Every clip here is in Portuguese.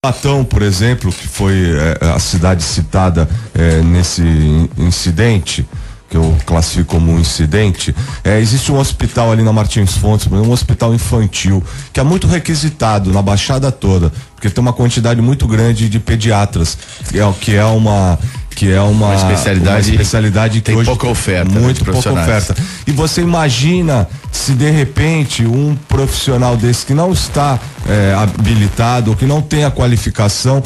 Cubatão, por exemplo, que foi a cidade citada nesse incidente, que eu classifico como um incidente, existe um hospital ali na Martins Fontes, um hospital infantil, que é muito requisitado na Baixada toda, porque tem uma quantidade muito grande de pediatras, que é uma especialidade que tem hoje pouca oferta, muito pouca oferta. E você imagina se de repente um profissional desse que não está habilitado, ou que não tem a qualificação,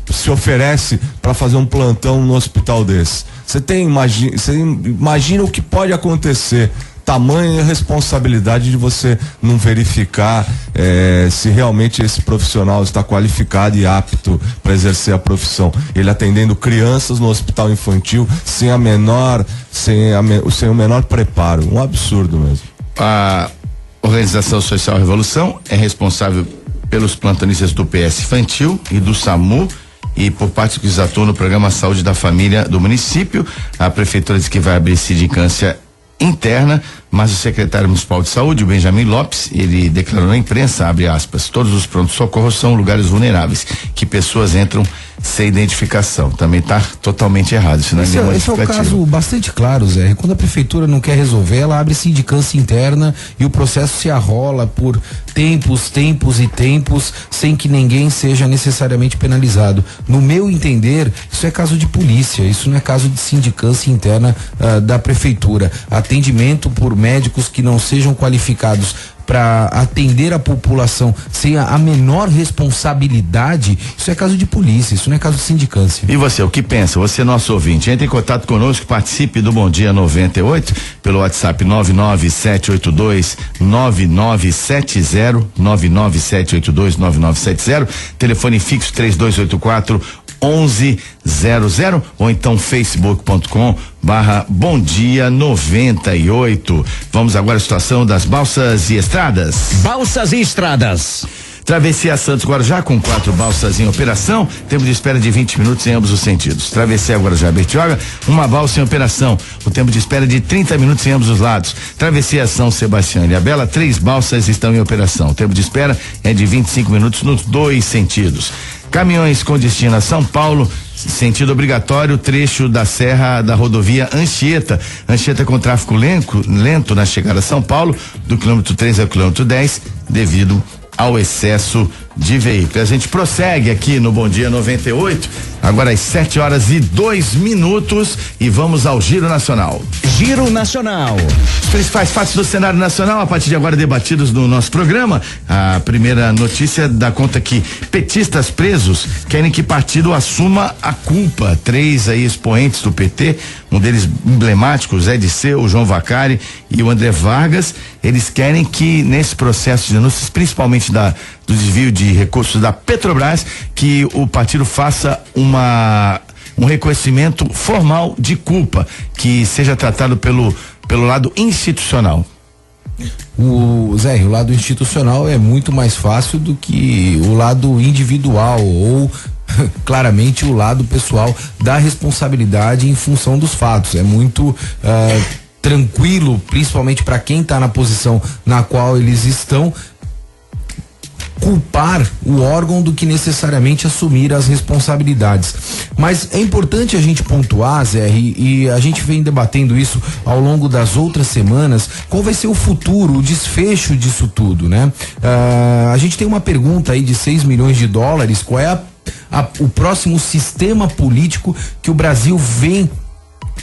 se oferece para fazer um plantão no hospital desse. Você imagina o que pode acontecer. Tamanha responsabilidade de você não verificar se realmente esse profissional está qualificado e apto para exercer a profissão. Ele atendendo crianças no hospital infantil sem o menor preparo. Um absurdo mesmo. A Organização Social Revolução é responsável pelos plantonistas do PS Infantil e do SAMU, e por parte dos que atuam no programa Saúde da Família do município. A prefeitura diz que vai abrir sindicância interna, mas o secretário municipal de saúde, o Benjamin Lopes, ele declarou na imprensa, abre aspas, todos os prontos-socorros são lugares vulneráveis, que pessoas entram sem identificação. Também está totalmente errado, isso não é nenhuma Esse é um caso bastante claro, Zé. Quando a prefeitura não quer resolver, ela abre sindicância interna e o processo se arrola por tempos e tempos, sem que ninguém seja necessariamente penalizado. No meu entender, isso é caso de polícia, isso não é caso de sindicância interna da prefeitura. Atendimento por médicos que não sejam qualificados para atender a população sem a menor responsabilidade, isso é caso de polícia, isso não é caso de sindicância. E você, o que pensa? Você, nosso ouvinte, entre em contato conosco, participe do Bom Dia 98 pelo WhatsApp 997829970, telefone fixo 3284-1100, ou então facebook.com/Bom Dia 98. Vamos agora à situação das balsas e estradas. Balsas e estradas. Travessia Santos Guarujá com 4 balsas em operação, tempo de espera de 20 minutos em ambos os sentidos. Travessia Guarujá Bertioga, uma balsa em operação, o tempo de espera de 30 minutos em ambos os lados. Travessia São Sebastião e Ilhabela, 3 balsas estão em operação, o tempo de espera é de 25 minutos nos 2 sentidos. Caminhões com destino a São Paulo, sentido obrigatório, trecho da serra da rodovia Anchieta com tráfego lento na chegada a São Paulo, do quilômetro 3 ao quilômetro 10, devido ao excesso de veículos. A gente prossegue aqui no Bom Dia 98, agora às 7h02 e vamos ao Giro Nacional. Giro Nacional. Os principais fatos do cenário nacional, a partir de agora debatidos no nosso programa. A primeira notícia dá conta que petistas presos querem que partido assuma a culpa. 3 aí expoentes do PT, um deles emblemático, Zé Disseu, o João Vacari e o André Vargas, eles querem que nesse processo de denúncias, principalmente do desvio de recursos da Petrobras, que o partido faça um reconhecimento formal de culpa, que seja tratado pelo lado institucional. O lado institucional é muito mais fácil do que o lado individual ou claramente o lado pessoal da responsabilidade em função dos fatos. É muito tranquilo, principalmente para quem está na posição na qual eles estão, culpar o órgão do que necessariamente assumir as responsabilidades. Mas é importante a gente pontuar, Zé, e a gente vem debatendo isso ao longo das outras semanas, qual vai ser o futuro, o desfecho disso tudo, né? A gente tem uma pergunta aí de 6 milhões de dólares, qual é o próximo sistema político que o Brasil vem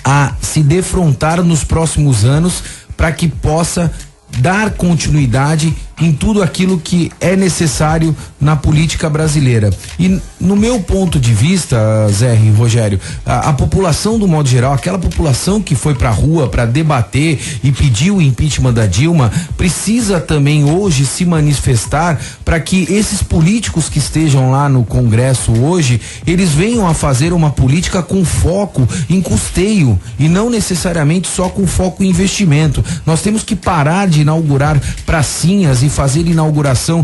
a se defrontar nos próximos anos para que possa dar continuidade em tudo aquilo que é necessário na política brasileira. E no meu ponto de vista, Zé e Rogério, a população do modo geral, aquela população que foi pra rua para debater e pedir o impeachment da Dilma, precisa também hoje se manifestar para que esses políticos que estejam lá no Congresso hoje, eles venham a fazer uma política com foco em custeio e não necessariamente só com foco em investimento. Nós temos que parar de inaugurar pracinhas e fazer inauguração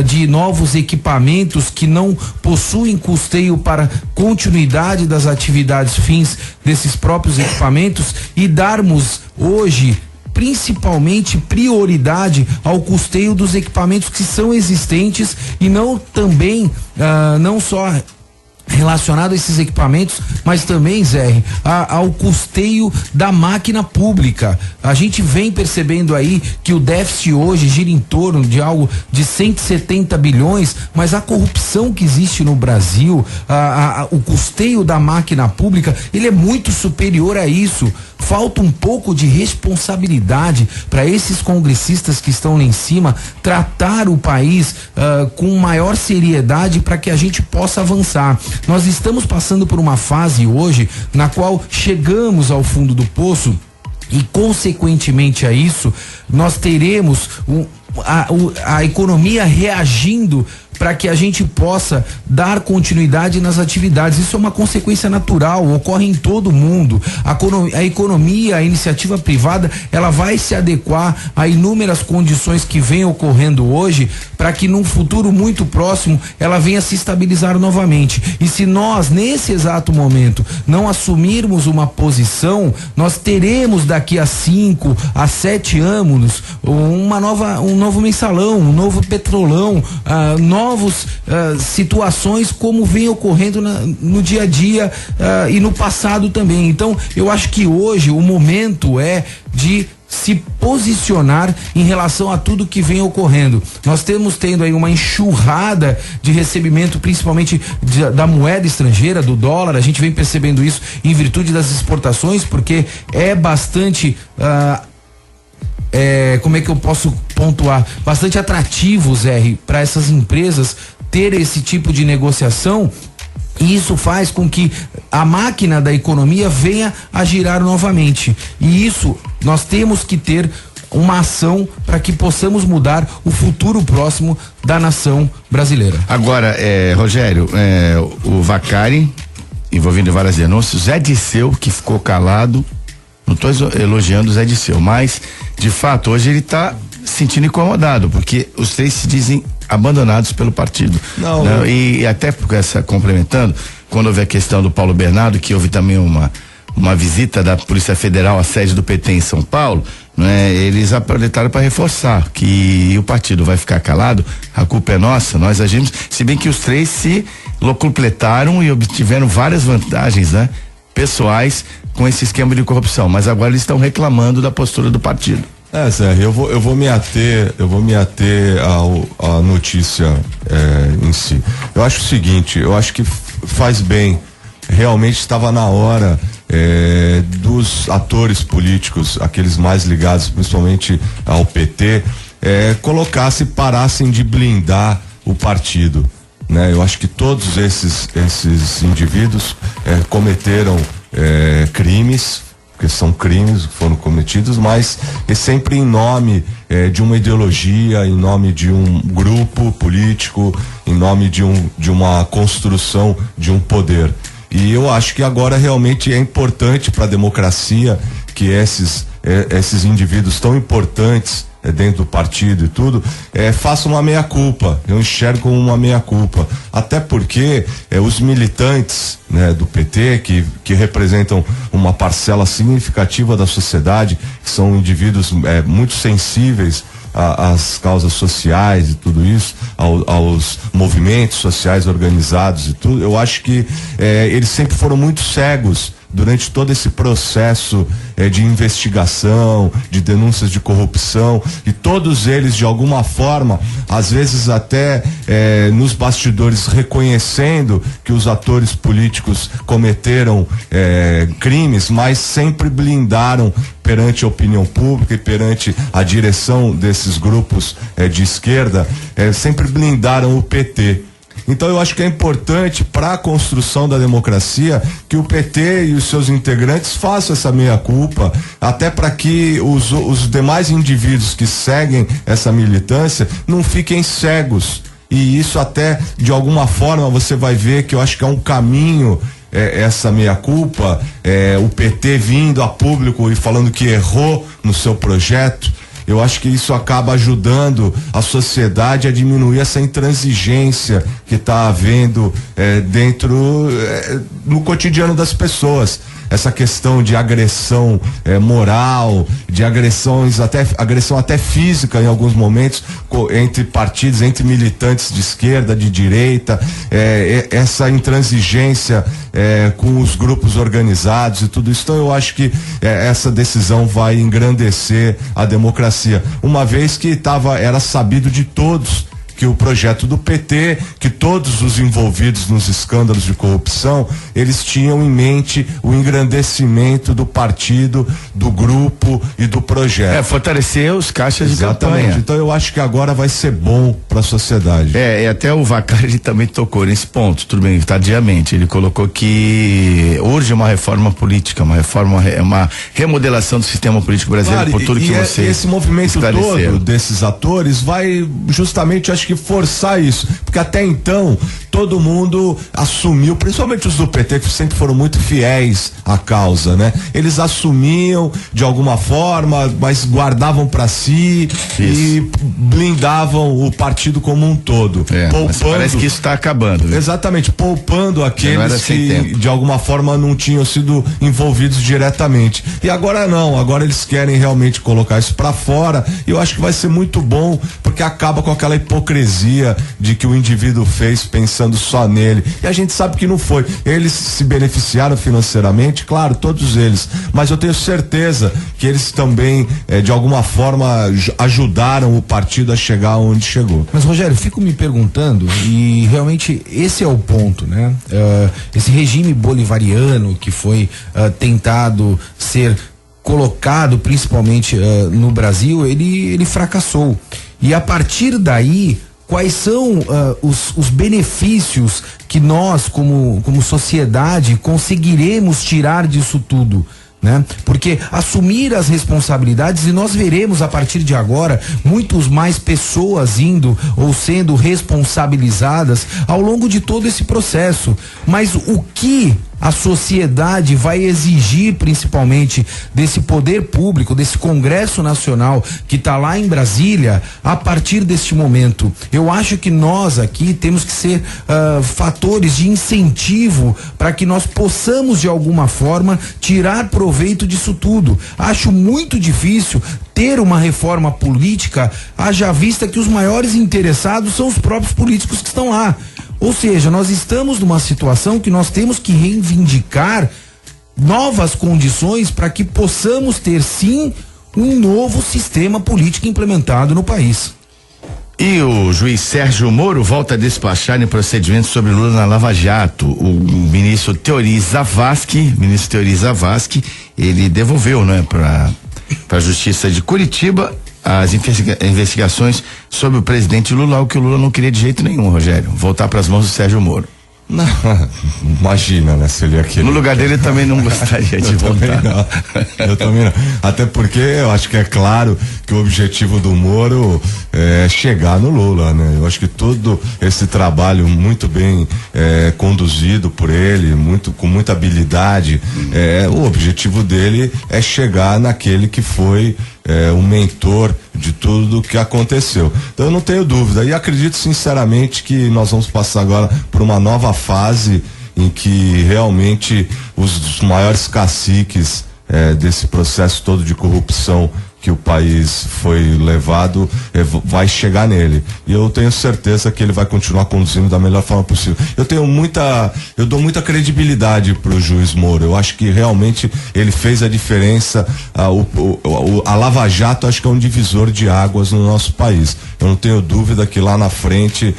de novos equipamentos que não possuem custeio para continuidade das atividades fins desses próprios equipamentos e darmos hoje principalmente prioridade ao custeio dos equipamentos que são existentes e não também, não só relacionado a esses equipamentos, mas também, Zé, ao custeio da máquina pública. A gente vem percebendo aí que o déficit hoje gira em torno de algo de 170 bilhões, mas a corrupção que existe no Brasil, o custeio da máquina pública, ele é muito superior a isso. Falta um pouco de responsabilidade para esses congressistas que estão lá em cima tratar o país com maior seriedade para que a gente possa avançar. Nós estamos passando por uma fase hoje na qual chegamos ao fundo do poço e, consequentemente a isso, nós teremos a economia reagindo para que a gente possa dar continuidade nas atividades. Isso é uma consequência natural, ocorre em todo mundo. A economia, a iniciativa privada, ela vai se adequar a inúmeras condições que vêm ocorrendo hoje para que num futuro muito próximo ela venha se estabilizar novamente. E se nós, nesse exato momento, não assumirmos uma posição, nós teremos daqui a 5 a 7 anos um novo mensalão, um novo petrolão, novos situações como vem ocorrendo no dia a dia e no passado também. Então, eu acho que hoje o momento é de se posicionar em relação a tudo que vem ocorrendo. Nós tendo aí uma enxurrada de recebimento, principalmente da moeda estrangeira, do dólar. A gente vem percebendo isso em virtude das exportações, porque é bastante como é que eu posso pontuar? Bastante atrativo, Zé, para essas empresas ter esse tipo de negociação. E isso faz com que a máquina da economia venha a girar novamente. E isso nós temos que ter uma ação para que possamos mudar o futuro próximo da nação brasileira. Agora, Rogério, o Vacari, envolvido em várias denúncias, Zé Disseu, que ficou calado. Não estou elogiando o Zé Disseu, mas de fato hoje ele está se sentindo incomodado, porque os três se dizem abandonados pelo partido. Não. Né? E até porque complementando, quando houve a questão do Paulo Bernardo, que houve também uma visita da Polícia Federal à sede do PT em São Paulo, né? Eles aproveitaram para reforçar que o partido vai ficar calado, a culpa é nossa, nós agimos, se bem que os três se locupletaram e obtiveram várias vantagens, né? Pessoais com esse esquema de corrupção, mas agora eles estão reclamando da postura do partido. Zé, eu vou me ater à notícia em si. Eu acho o seguinte, eu acho que faz bem, realmente estava na hora dos atores políticos, aqueles mais ligados principalmente ao PT, parassem de blindar o partido, né? Eu acho que todos esses indivíduos cometeram crimes, porque são crimes que foram cometidos, mas é sempre em nome de uma ideologia, em nome de um grupo político, em nome de uma construção de um poder. E eu acho que agora realmente é importante para a democracia que esses indivíduos tão importantes dentro do partido e tudo, façam uma meia-culpa. Eu enxergo como uma meia-culpa. Até porque os militantes, né, do PT, que representam uma parcela significativa da sociedade, que são indivíduos muito sensíveis às causas sociais e tudo isso, aos movimentos sociais organizados e tudo, eu acho que eles sempre foram muito cegos durante todo esse processo de investigação, de denúncias de corrupção, e todos eles de alguma forma, às vezes até nos bastidores reconhecendo que os atores políticos cometeram crimes, mas sempre blindaram perante a opinião pública e perante a direção desses grupos de esquerda, sempre blindaram o PT. Então eu acho que é importante para a construção da democracia que o PT e os seus integrantes façam essa meia-culpa, até para que os demais indivíduos que seguem essa militância não fiquem cegos. E isso até, de alguma forma, você vai ver que eu acho que é um caminho, essa meia-culpa, o PT vindo a público e falando que errou no seu projeto. Eu acho que isso acaba ajudando a sociedade a diminuir essa intransigência que está havendo no cotidiano das pessoas. essa questão de agressão moral, de agressão até física em alguns momentos, entre partidos, entre militantes de esquerda, de direita, essa intransigência com os grupos organizados e tudo isso. Então eu acho que essa decisão vai engrandecer a democracia, uma vez que era sabido de todos que o projeto do PT, que todos os envolvidos nos escândalos de corrupção, eles tinham em mente o engrandecimento do partido, do grupo e do projeto. Fortalecer os caixas de campanha. Então eu acho que agora vai ser bom para a sociedade. E até o Vaccari, ele também tocou nesse ponto, tudo bem, tardiamente. Ele colocou que urge uma reforma política, uma remodelação do sistema político brasileiro, por tudo que você esse movimento todo desses atores vai justamente, acho que forçar isso, porque até então todo mundo assumiu, principalmente os do PT, que sempre foram muito fiéis à causa, né? Eles assumiam de alguma forma, mas guardavam para si e blindavam o partido como um todo, mas parece que isso está acabando, né? Exatamente, poupando aqueles que de alguma forma não tinham sido envolvidos diretamente. E agora não, agora eles querem realmente colocar isso para fora, e eu acho que vai ser muito bom, porque acaba com aquela hipocrisia de que o indivíduo fez pensando só nele, e a gente sabe que não foi. Eles se beneficiaram financeiramente, claro, todos eles, mas eu tenho certeza que eles também de alguma forma ajudaram o partido a chegar onde chegou. Mas, Rogério, fico me perguntando, e realmente esse é o ponto, né? Esse regime bolivariano que foi tentado ser colocado principalmente no Brasil, ele fracassou. E a partir daí, quais são os benefícios que nós, como sociedade, conseguiremos tirar disso tudo? Né? Porque assumir as responsabilidades, e nós veremos a partir de agora muitos mais pessoas indo ou sendo responsabilizadas ao longo de todo esse processo. Mas o que a sociedade vai exigir, principalmente desse poder público, desse Congresso Nacional que está lá em Brasília, a partir deste momento? Eu acho que nós aqui temos que ser fatores de incentivo para que nós possamos de alguma forma tirar proveito disso tudo. Acho muito difícil ter uma reforma política, haja vista que os maiores interessados são os próprios políticos que estão lá. Ou seja, nós estamos numa situação que nós temos que reivindicar novas condições para que possamos ter, sim, um novo sistema político implementado no país. E o juiz Sérgio Moro volta a despachar em procedimento sobre Lula na Lava Jato. O ministro Teori Zavascki, ele devolveu, né, para a Justiça de Curitiba as investigações sobre o presidente Lula, o que o Lula não queria de jeito nenhum, Rogério, voltar para as mãos do Sérgio Moro. Não, imagina, né, se ele ia querer. No lugar dele, também não gostaria de voltar. Eu também não. Até porque eu acho que é claro que o objetivo do Moro é chegar no Lula, né? Eu acho que todo esse trabalho muito bem conduzido por ele, com muita habilidade, o objetivo dele é chegar naquele que foi o mentor de tudo que aconteceu. Então eu não tenho dúvida, e acredito sinceramente que nós vamos passar agora por uma nova fase em que realmente os maiores caciques desse processo todo de corrupção que o país foi levado vai chegar nele, e eu tenho certeza que ele vai continuar conduzindo da melhor forma possível. Eu dou muita credibilidade pro juiz Moro. Eu acho que realmente ele fez a diferença. A Lava Jato acho que é um divisor de águas no nosso país. Eu não tenho dúvida que lá na frente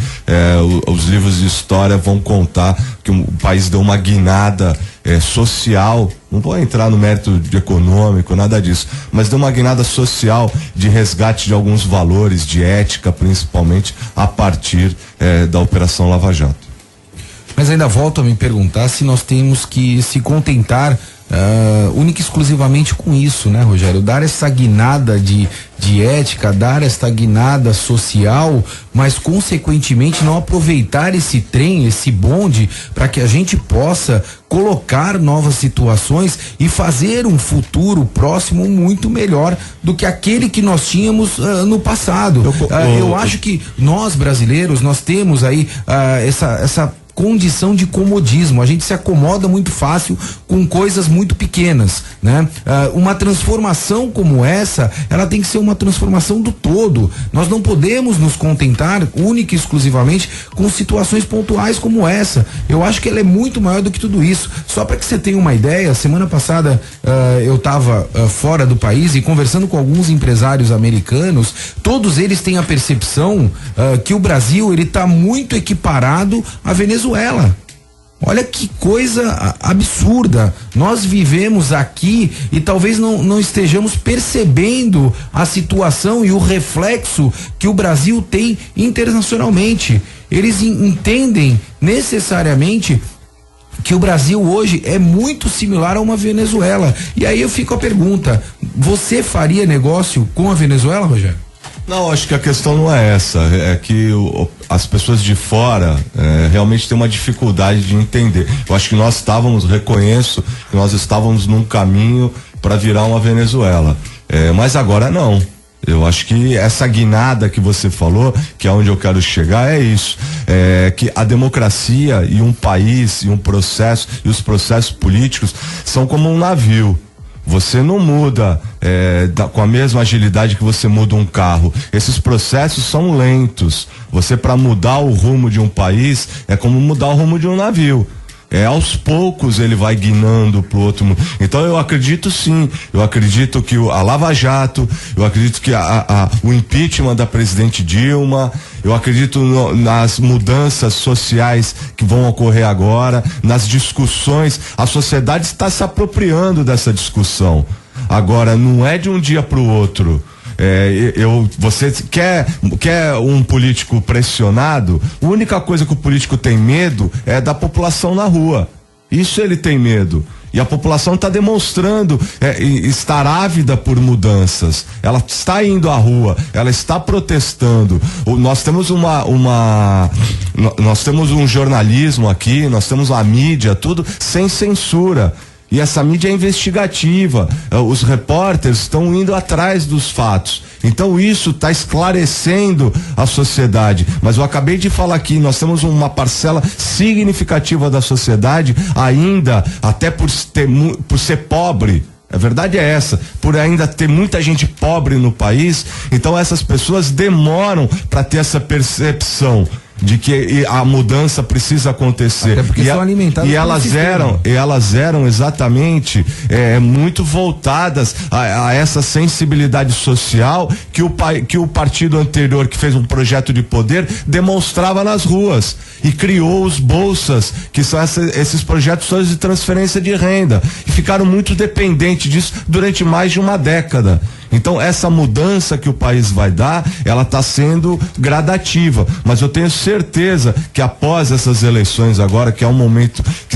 os livros de história vão contar que o país deu uma guinada social. Não vou entrar no mérito econômico, nada disso, mas deu uma guinada social de resgate de alguns valores, de ética, principalmente a partir da Operação Lava Jato. Mas ainda volto a me perguntar se nós temos que se contentar única e exclusivamente com isso, né, Rogério? Dar essa guinada de ética, dar essa guinada social, mas consequentemente não aproveitar esse trem, esse bonde, para que a gente possa colocar novas situações e fazer um futuro próximo muito melhor do que aquele que nós tínhamos no passado. Eu acho que nós brasileiros, nós temos aí essa condição de comodismo. A gente se acomoda muito fácil com coisas muito pequenas, né? Uma transformação como essa, ela tem que ser uma transformação do todo. Nós não podemos nos contentar única e exclusivamente com situações pontuais como essa. Eu acho que ela é muito maior do que tudo isso. Só para que você tenha uma ideia, semana passada eu estava fora do país e conversando com alguns empresários americanos, todos eles têm a percepção que o Brasil ele está muito equiparado à Venezuela. Olha que coisa absurda. Nós vivemos aqui e talvez não estejamos percebendo a situação e o reflexo que o Brasil tem internacionalmente. Eles entendem necessariamente que o Brasil hoje é muito similar a uma Venezuela. E aí eu fico a pergunta: você faria negócio com a Venezuela, Rogério? Não, acho que a questão não é essa, é que as pessoas de fora realmente têm uma dificuldade de entender. Eu acho que reconheço que nós estávamos num caminho para virar uma Venezuela, mas agora não. Eu acho que essa guinada que você falou, que é onde eu quero chegar, é isso, que a democracia e um país e um processo e os processos políticos são como um navio. Você não muda com a mesma agilidade que você muda um carro. Esses processos são lentos. Você, para mudar o rumo de um país, é como mudar o rumo de um navio. Aos poucos ele vai guinando pro outro mundo. Então eu acredito sim, eu acredito que a Lava Jato, eu acredito que o impeachment da presidente Dilma, eu acredito nas mudanças sociais que vão ocorrer agora, nas discussões. A sociedade está se apropriando dessa discussão. Agora, não é de um dia pro outro. Você quer um político pressionado? A única coisa que o político tem medo é da população na rua. Isso ele tem medo. E a população está demonstrando estar ávida por mudanças. Ela está indo à rua, ela está protestando. Nós temos nós temos um jornalismo aqui, nós temos a mídia, tudo sem censura. E essa mídia é investigativa, os repórteres estão indo atrás dos fatos. Então isso está esclarecendo a sociedade. Mas eu acabei de falar aqui, nós temos uma parcela significativa da sociedade ainda, até por ser pobre. A verdade é essa, por ainda ter muita gente pobre no país, então essas pessoas demoram para ter essa percepção de que a mudança precisa acontecer. Até porque são alimentadas e elas eram exatamente muito voltadas a essa sensibilidade social que o partido anterior, que fez um projeto de poder, demonstrava nas ruas e criou os bolsas, que são esses projetos de transferência de renda, e ficaram muito dependentes disso durante mais de uma década. Então essa mudança que o país vai dar, ela está sendo gradativa, mas eu tenho certeza que após essas eleições agora, que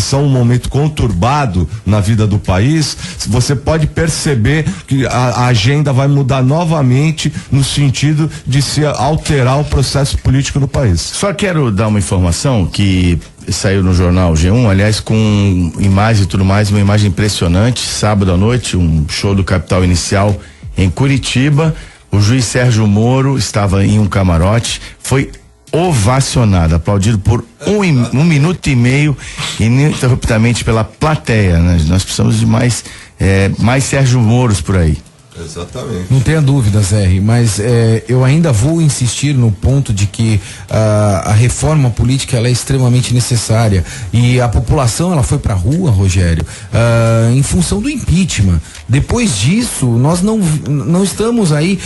são um momento conturbado na vida do país, você pode perceber que a agenda vai mudar novamente no sentido de se alterar o processo político no país. Só quero dar uma informação que saiu no jornal G1, aliás, com imagem e tudo mais, uma imagem impressionante. Sábado à noite, um show do Capital Inicial em Curitiba, o juiz Sérgio Moro estava em um camarote, foi ovacionado, aplaudido por um minuto e meio, ininterruptamente pela plateia, né? Nós precisamos de mais Sérgio Moros por aí. Exatamente. Não tenha dúvida, Zé, mas eu ainda vou insistir no ponto de que a reforma política ela é extremamente necessária, e a população ela foi pra rua, Rogério, em função do impeachment. Depois disso, nós não estamos aí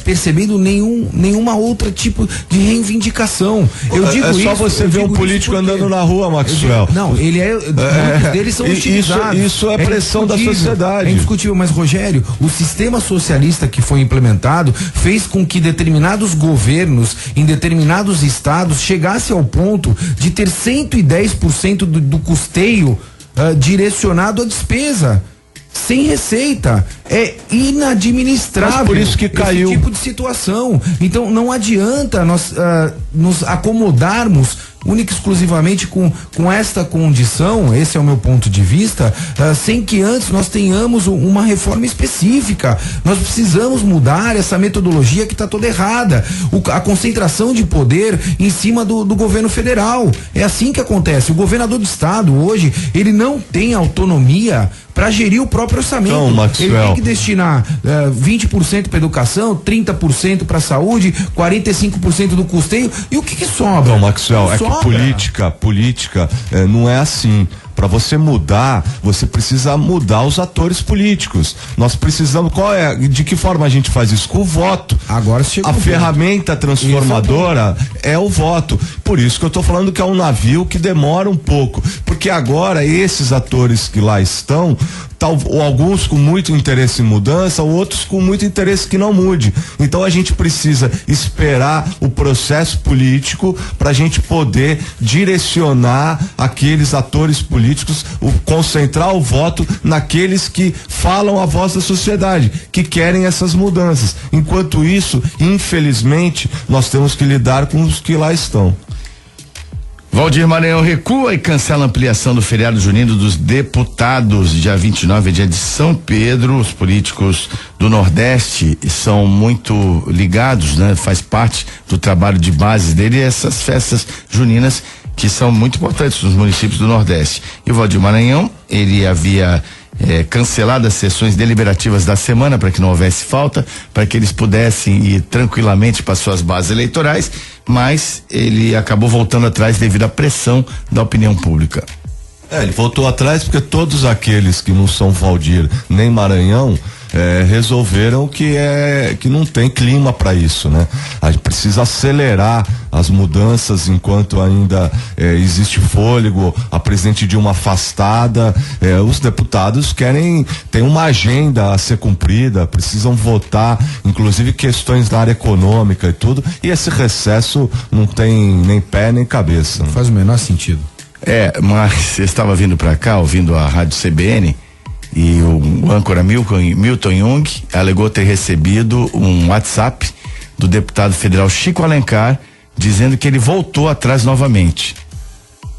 percebendo nenhuma outra tipo de reivindicação. Eu digo só você ver um político andando na rua, Maxwell. Muitos deles são utilizados. Isso é pressão da sociedade. É indiscutível, mas Rogério, o sistema socialista que foi implementado fez com que determinados governos em determinados estados chegasse ao ponto de ter 110% do custeio direcionado à despesa, sem receita. É inadministrável. Mas por isso que caiu esse tipo de situação. Então não adianta nós nos acomodarmos única e exclusivamente com esta condição, esse é o meu ponto de vista, sem que antes nós tenhamos uma reforma específica. Nós precisamos mudar essa metodologia que está toda errada. A concentração de poder em cima do governo federal. É assim que acontece. O governador do estado hoje, ele não tem autonomia para gerir o próprio orçamento. Então, Maxwell, ele tem que destinar 20% para educação, 30% para saúde, 45% do custeio. E o que sobra? Não, Maxwell, é que política não é assim. Para você mudar, você precisa mudar os atores políticos. Nós precisamos, de que forma a gente faz isso? Com o voto. Agora chega a ferramenta transformadora é o voto. Por isso que eu tô falando que é um navio que demora um pouco, porque agora esses atores que lá estão, alguns com muito interesse em mudança, outros com muito interesse que não mude. Então a gente precisa esperar o processo político para a gente poder direcionar aqueles atores políticos, concentrar o voto naqueles que falam a voz da sociedade, que querem essas mudanças. Enquanto isso, infelizmente, nós temos que lidar com os que lá estão. Valdir Maranhão recua e cancela a ampliação do feriado junino dos deputados. Dia 29 é dia de São Pedro. Os políticos do Nordeste são muito ligados, né? Faz parte do trabalho de base dele essas festas juninas que são muito importantes nos municípios do Nordeste. E o Valdir Maranhão, ele havia cancelado as sessões deliberativas da semana para que não houvesse falta, para que eles pudessem ir tranquilamente para suas bases eleitorais, mas ele acabou voltando atrás devido à pressão da opinião pública. Ele voltou atrás porque todos aqueles que não são Valdir nem Maranhão resolveram que não tem clima para isso, né? A gente precisa acelerar as mudanças enquanto ainda existe fôlego, a presidente Dilma afastada, os deputados tem uma agenda a ser cumprida, precisam votar, inclusive questões da área econômica e tudo, e esse recesso não tem nem pé nem cabeça. Não faz o menor sentido. Mas eu estava vindo para cá, ouvindo a rádio CBN, e o âncora Milton Jung alegou ter recebido um WhatsApp do deputado federal Chico Alencar dizendo que ele voltou atrás novamente,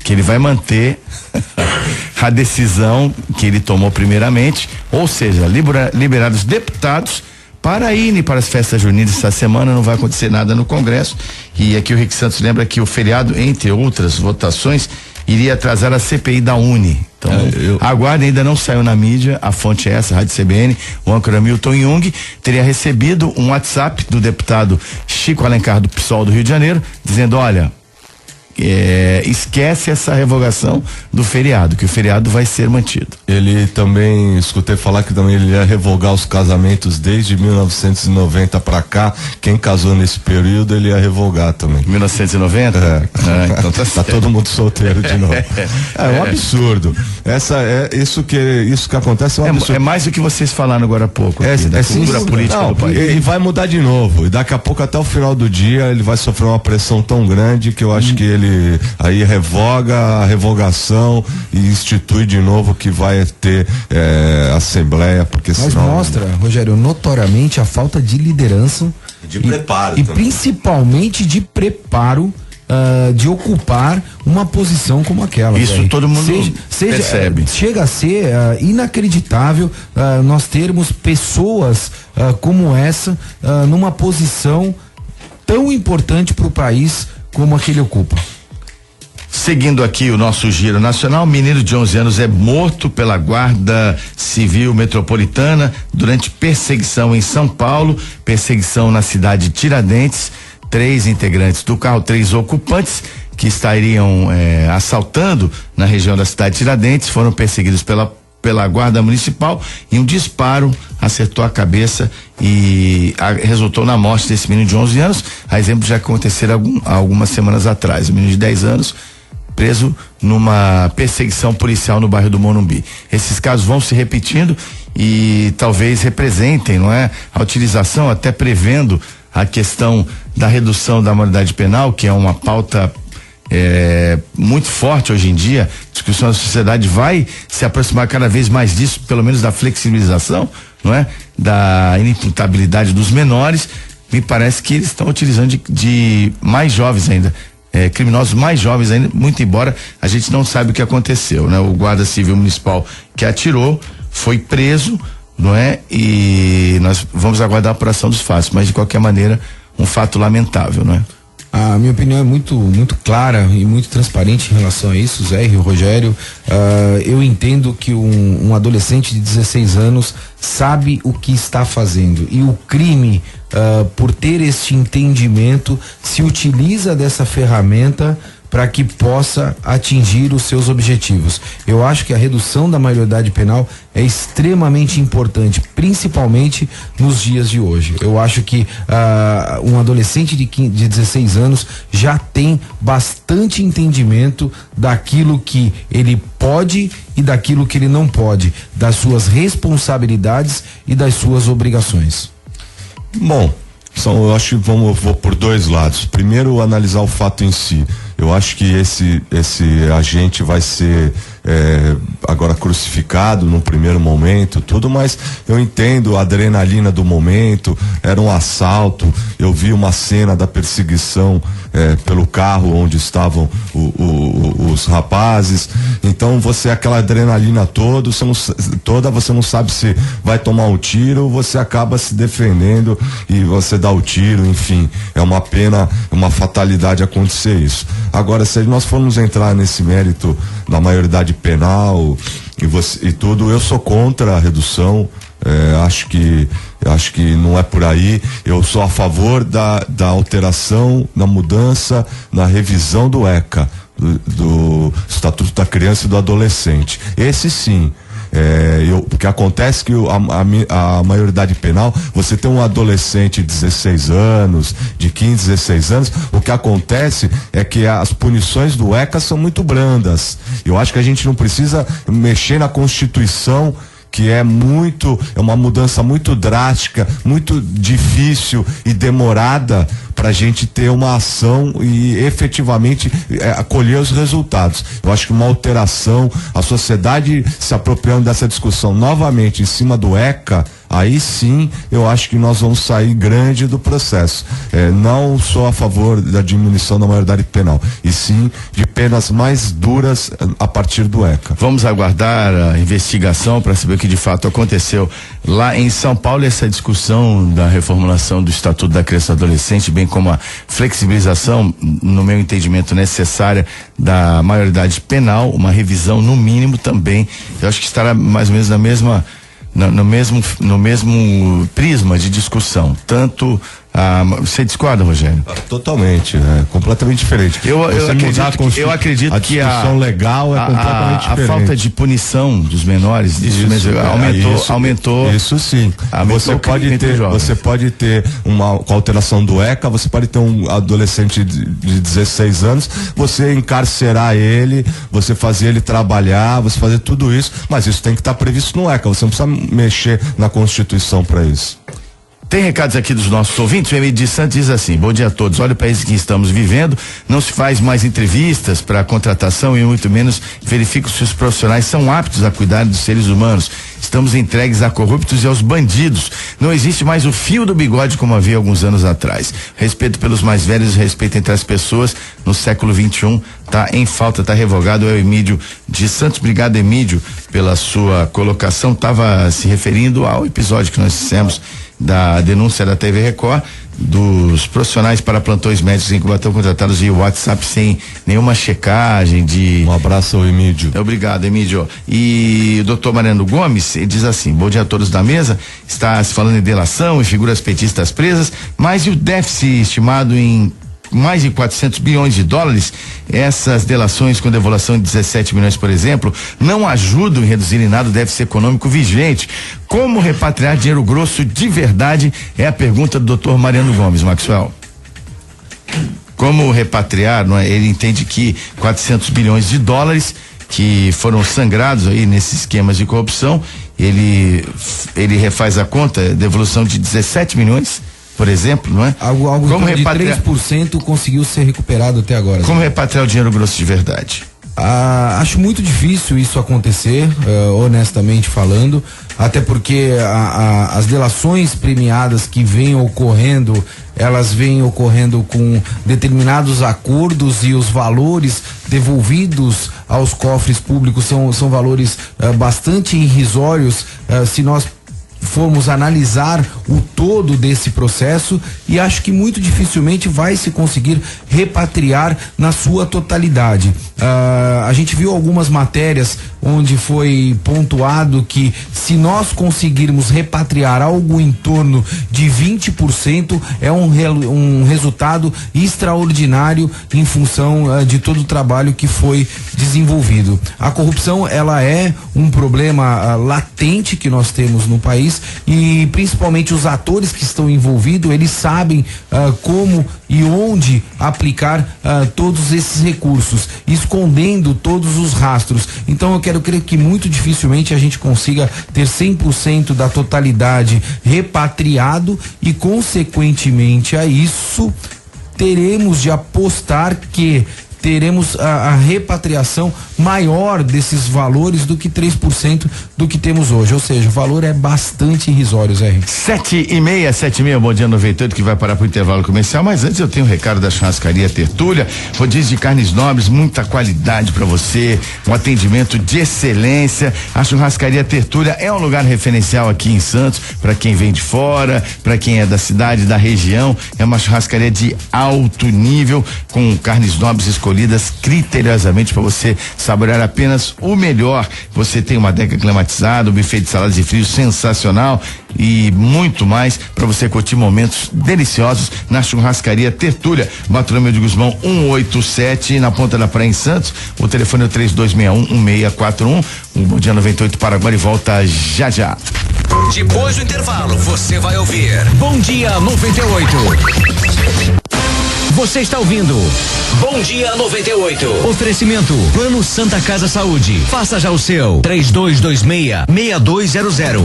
que ele vai manter a decisão que ele tomou primeiramente, ou seja, liberar os deputados para irem para as festas juninas essa semana. Não vai acontecer nada no Congresso. E aqui o Rick Santos lembra que o feriado, entre outras votações, iria atrasar a CPI da Uni. Então, aguardem, ainda não saiu na mídia, a fonte é essa, a Rádio CBN, o âncora Milton Jung teria recebido um WhatsApp do deputado Chico Alencar do PSOL do Rio de Janeiro, dizendo, olha, esquece essa revogação do feriado, que o feriado vai ser mantido. Ele também, escutei falar que também ele ia revogar os casamentos desde 1990 pra cá. Quem casou nesse período ele ia revogar também. 1990? Então tá todo mundo solteiro de novo. É um absurdo. Isso que acontece é um absurdo. É mais do que vocês falaram agora há pouco da cultura política do país. E vai mudar de novo, e daqui a pouco até o final do dia ele vai sofrer uma pressão tão grande que eu acho que ele aí revoga a revogação e institui de novo que vai ter assembleia, porque mas senão... mostra, Rogério, notoriamente a falta de liderança de preparo e principalmente de preparo de ocupar uma posição como aquela. Isso véio. Todo mundo percebe. Chega a ser inacreditável nós termos pessoas como essa numa posição tão importante para o país como a que ele ocupa. Seguindo aqui o nosso giro nacional, menino de 11 anos é morto pela Guarda Civil Metropolitana durante perseguição em São Paulo, perseguição na cidade de Tiradentes. 3 integrantes do carro, 3 ocupantes que estariam assaltando na região da cidade de Tiradentes, foram perseguidos pela Guarda Municipal e um disparo acertou a cabeça e resultou na morte desse menino de 11 anos, a exemplo já aconteceram algumas semanas atrás. O menino de 10 anos preso numa perseguição policial no bairro do Morumbi. Esses casos vão se repetindo e talvez representem, não é? A utilização, até prevendo a questão da redução da maioridade penal, que é uma pauta muito forte hoje em dia. A discussão da sociedade vai se aproximar cada vez mais disso, pelo menos da flexibilização, não é? Da inimputabilidade dos menores. Me parece que eles estão utilizando de mais jovens ainda. criminosos mais jovens ainda, muito embora a gente não saiba o que aconteceu, né? O guarda civil municipal que atirou foi preso, não é? E nós vamos aguardar a apuração dos fatos, mas de qualquer maneira um fato lamentável, não é? A minha opinião é muito clara e muito transparente em relação a isso, Zé e o Rogério. Eu entendo que um adolescente de 16 anos sabe o que está fazendo e o crime, por ter este entendimento, se utiliza dessa ferramenta para que possa atingir os seus objetivos. Eu acho que a redução da maioridade penal é extremamente importante, principalmente nos dias de hoje. Eu acho que um adolescente de 16 anos já tem bastante entendimento daquilo que ele pode e daquilo que ele não pode, das suas responsabilidades e das suas obrigações. Bom, eu acho que vou por dois lados. Primeiro, analisar o fato em si. Eu acho que esse agente vai ser agora crucificado num primeiro momento, tudo, mas eu entendo a adrenalina do momento, era um assalto, eu vi uma cena da perseguição pelo carro onde estavam os rapazes, então aquela adrenalina você não sabe se vai tomar um tiro, você acaba se defendendo e você dá o tiro, enfim, é uma pena, uma fatalidade acontecer isso. Agora, se nós formos entrar nesse mérito da maioridade penal e tudo, eu sou contra a redução, acho que não é por aí. Eu sou a favor da alteração, da mudança, na revisão do ECA, do Estatuto da Criança e do Adolescente. Esse sim. O que acontece que a maioridade penal, você tem um adolescente de 16 anos, de 15, 16 anos, o que acontece é que as punições do ECA são muito brandas. Eu acho que a gente não precisa mexer na Constituição, que é uma mudança muito drástica, muito difícil e demorada para a gente ter uma ação e efetivamente colher os resultados. Eu acho que uma alteração, a sociedade se apropriando dessa discussão novamente em cima do ECA, aí sim eu acho que nós vamos sair grande do processo. Não sou a favor da diminuição da maioridade penal, e sim de penas mais duras a partir do ECA. Vamos aguardar a investigação para saber o que de fato aconteceu lá em São Paulo. Essa discussão da reformulação do Estatuto da Criança e do Adolescente, bem como a flexibilização, no meu entendimento, necessária da maioridade penal, uma revisão no mínimo também, eu acho que estará mais ou menos no mesmo prisma de discussão. Tanto você discorda, Rogério? Totalmente, completamente diferente. Eu acredito a que discussão legal é completamente diferente. A falta de punição dos menores aumentou. Isso sim. Você pode ter com a alteração do ECA, você pode ter um adolescente de 16 anos, você encarcerar ele, você fazer ele trabalhar, você fazer tudo isso, mas isso tem que estar previsto no ECA. Você não precisa mexer na Constituição para isso. Tem recados aqui dos nossos ouvintes. O Emílio de Santos diz assim: bom dia a todos. Olha o país que estamos vivendo, não se faz mais entrevistas para contratação e muito menos verifica se os profissionais são aptos a cuidar dos seres humanos. Estamos entregues a corruptos e aos bandidos. Não existe mais o fio do bigode como havia alguns anos atrás. Respeito pelos mais velhos, respeito entre as pessoas no século XXI tá em falta, tá revogado. É o Emílio de Santos. Obrigado, Emílio, pela sua colocação. Tava se referindo ao episódio que nós fizemos da denúncia da TV Record dos profissionais para plantões médicos em Cubatão contratados via WhatsApp sem nenhuma checagem de... Um abraço ao Emílio. Obrigado, Emílio. E o doutor Mariano Gomes, ele diz assim: bom dia a todos da mesa, está se falando em delação e figuras petistas presas, mas e o déficit estimado em mais de 400 bilhões de dólares, essas delações com devolução de 17 milhões, por exemplo, não ajudam em reduzir em nada o déficit econômico vigente. Como repatriar dinheiro grosso de verdade? É a pergunta do Dr. Mariano Gomes, Maxwell. Como repatriar, não é? Ele entende que 400 bilhões de dólares que foram sangrados aí nesses esquemas de corrupção, ele refaz a conta, devolução de 17 milhões, por exemplo, não é? Algo como de 3% conseguiu ser recuperado até agora. Como repatriar o dinheiro grosso de verdade? Acho muito difícil isso acontecer, honestamente falando, até porque as delações premiadas que vêm ocorrendo elas vêm ocorrendo com determinados acordos e os valores devolvidos aos cofres públicos são valores bastante irrisórios se nós formos analisar o todo desse processo, e acho que muito dificilmente vai se conseguir repatriar na sua totalidade. A gente viu algumas matérias onde foi pontuado que se nós conseguirmos repatriar algo em torno de 20% é um resultado extraordinário em função de todo o trabalho que foi desenvolvido. A corrupção, ela é um problema latente que nós temos no país, e principalmente os atores que estão envolvidos, eles sabem como e onde aplicar todos esses recursos, escondendo todos os rastros. Então eu quero crer que muito dificilmente a gente consiga ter 100% da totalidade repatriado, e consequentemente a isso teremos de apostar que teremos a repatriação maior desses valores do que 3% do que temos hoje, ou seja, o valor é bastante irrisório, Zé. 7h30, Bom Dia 98, que vai parar pro intervalo comercial, mas antes eu tenho um recado da Churrascaria Tertúlia, rodízio de carnes nobres, muita qualidade para você, um atendimento de excelência. A Churrascaria Tertúlia é um lugar referencial aqui em Santos, para quem vem de fora, para quem é da cidade, da região. É uma churrascaria de alto nível, com carnes nobres escolhidas criteriosamente para você saborear apenas o melhor. Você tem uma adega climatizada, um buffet de saladas e frios sensacional e muito mais para você curtir momentos deliciosos na Churrascaria Tertúlia. Bartolomeu de Guzmão 187, na Ponta da Praia em Santos. O telefone é 3261-1641. O Bom Dia 98 para agora e volta já já. Depois do intervalo, você vai ouvir Bom Dia 98. Você está ouvindo Bom Dia 98. Oferecimento Plano Santa Casa Saúde. Faça já o seu. 3226-6200.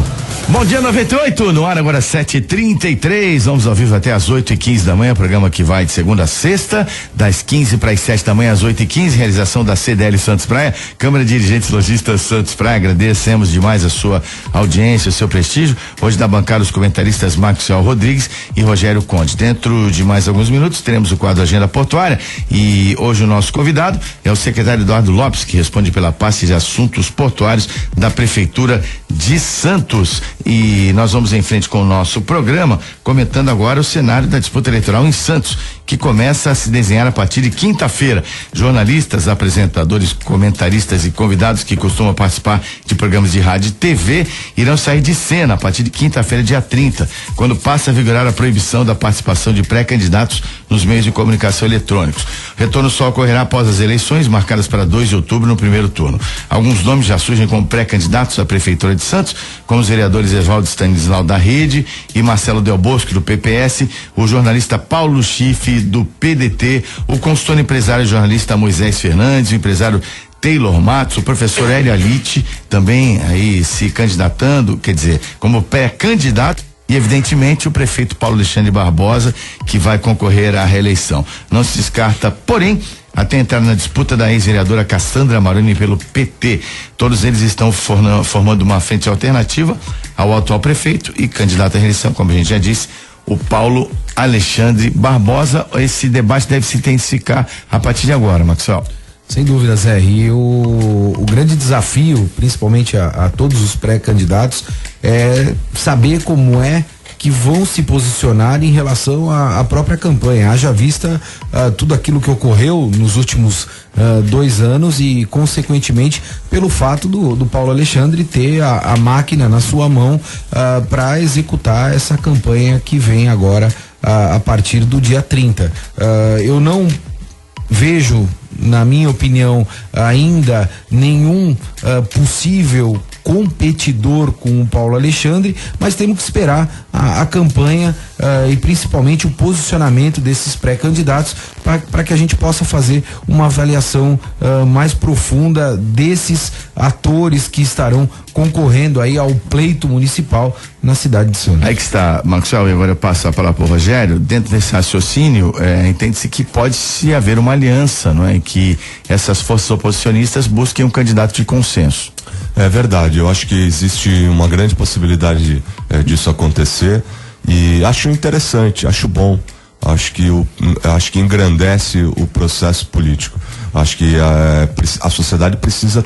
Bom Dia 98, no ar agora 7h33. Vamos ao vivo até às 8h15 da manhã. Programa que vai de segunda a sexta, das 15 para as 7 da manhã às 8h15. Realização da CDL Santos Praia, Câmara de Dirigentes Lojistas Santos Praia. Agradecemos demais a sua audiência, o seu prestígio. Hoje da bancada os comentaristas Maxwell Rodrigues e Rogério Conde. Dentro de mais alguns minutos teremos o quadro Agenda Portuária, e hoje o nosso convidado é o secretário Eduardo Lopes, que responde pela pasta de assuntos portuários da Prefeitura de Santos. E nós vamos em frente com o nosso programa, comentando agora o cenário da disputa eleitoral em Santos, que começa a se desenhar a partir de quinta-feira. Jornalistas, apresentadores, comentaristas e convidados que costumam participar de programas de rádio e TV irão sair de cena a partir de quinta-feira, dia 30, quando passa a vigorar a proibição da participação de pré-candidatos nos meios de comunicação eletrônicos. O retorno só ocorrerá após as eleições marcadas para 2 de outubro no primeiro turno. Alguns nomes já surgem como pré-candidatos à Prefeitura de Santos, como os vereadores Evaldo Stanislau da Rede e Marcelo Del Bosco do PPS, o jornalista Paulo Schiff do PDT, o consultor empresário e jornalista Moisés Fernandes, o empresário Taylor Matos, o professor Hélio Alite, também aí se candidatando, quer dizer, como pré-candidato, e evidentemente o prefeito Paulo Alexandre Barbosa, que vai concorrer à reeleição. Não se descarta, porém, até entrar na disputa da ex-vereadora Cassandra Maroni pelo PT. Todos eles estão formando uma frente alternativa ao atual prefeito e candidato à reeleição, como a gente já disse, o Paulo Alexandre Barbosa. Esse debate deve se intensificar a partir de agora, Maxwell. Sem dúvida, Zé. E o grande desafio, principalmente a todos os pré-candidatos, é saber como é que vão se posicionar em relação à própria campanha. Haja vista tudo aquilo que ocorreu nos últimos 2 anos e, consequentemente, pelo fato do Paulo Alexandre ter a máquina na sua mão para executar essa campanha que vem agora a partir do dia 30. Eu não vejo, na minha opinião, ainda nenhum possível competidor com o Paulo Alexandre, mas temos que esperar a campanha e principalmente o posicionamento desses pré-candidatos para que a gente possa fazer uma avaliação mais profunda desses atores que estarão concorrendo aí ao pleito municipal na cidade de Santos. Aí que está, Maxwell, e agora eu passo a palavra para o Rogério. Dentro desse raciocínio, entende-se que pode-se haver uma aliança, não é? Que essas forças oposicionistas busquem um candidato de consenso. É verdade, eu acho que existe uma grande possibilidade disso acontecer, e acho interessante, acho bom, Acho que engrandece o processo político. Acho que a sociedade precisa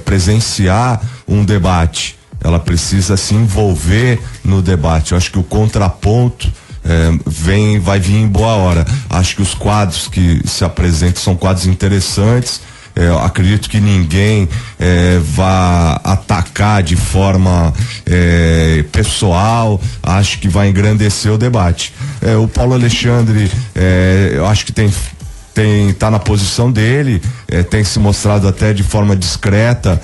presenciar um debate. Ela precisa se envolver no debate. Eu acho que o contraponto vai vir em boa hora. Acho que os quadros que se apresentam são quadros interessantes. Eu acredito que ninguém vá atacar de forma pessoal. Acho que vai engrandecer o debate. O Paulo Alexandre, eu acho que tá na posição dele, tem se mostrado até de forma discreta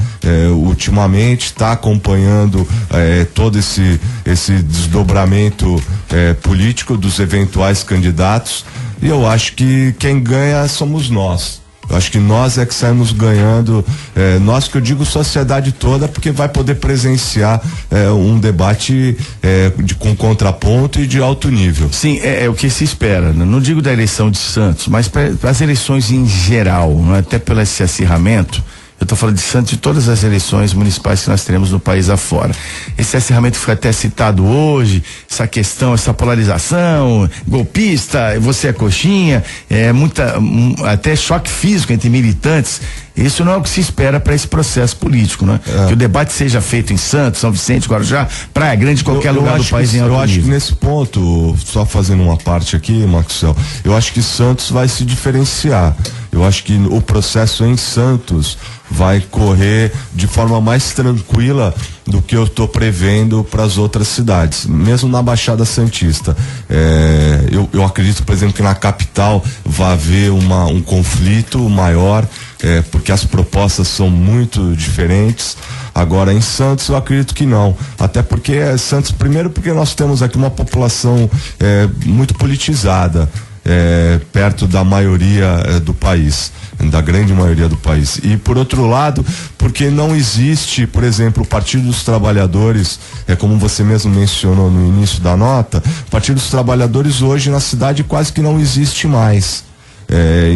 ultimamente, está acompanhando todo esse desdobramento político dos eventuais candidatos, e eu acho que quem ganha somos nós. Eu acho que nós é que saímos ganhando, nós que eu digo sociedade toda, porque vai poder presenciar um debate com contraponto e de alto nível. Sim, é o que se espera, né? Não digo da eleição de Santos, mas para as eleições em geral, não é? Até pelo esse acirramento. Eu estou falando de Santos, de todas as eleições municipais que nós teremos no país afora. Esse acirramento foi até citado hoje, essa questão, essa polarização, golpista, você é coxinha, até choque físico entre militantes. Isso não é o que se espera para esse processo político, né? Que o debate seja feito em Santos, São Vicente, Guarujá, Praia Grande, qualquer lugar do país em alto nível. Eu acho que nesse ponto, só fazendo uma parte aqui, Maxwell, eu acho que Santos vai se diferenciar. Eu acho que o processo em Santos vai correr de forma mais tranquila do que eu estou prevendo para as outras cidades, mesmo na Baixada Santista. Eu acredito, por exemplo, que na capital vai haver um conflito maior, porque as propostas são muito diferentes. Agora, em Santos, eu acredito que não. Até porque Santos, primeiro, porque nós temos aqui uma população muito politizada, perto da maioria do país, da grande maioria do país. E por outro lado, porque não existe, por exemplo, o Partido dos Trabalhadores, como você mesmo mencionou no início da nota, o Partido dos Trabalhadores hoje na cidade quase que não existe mais.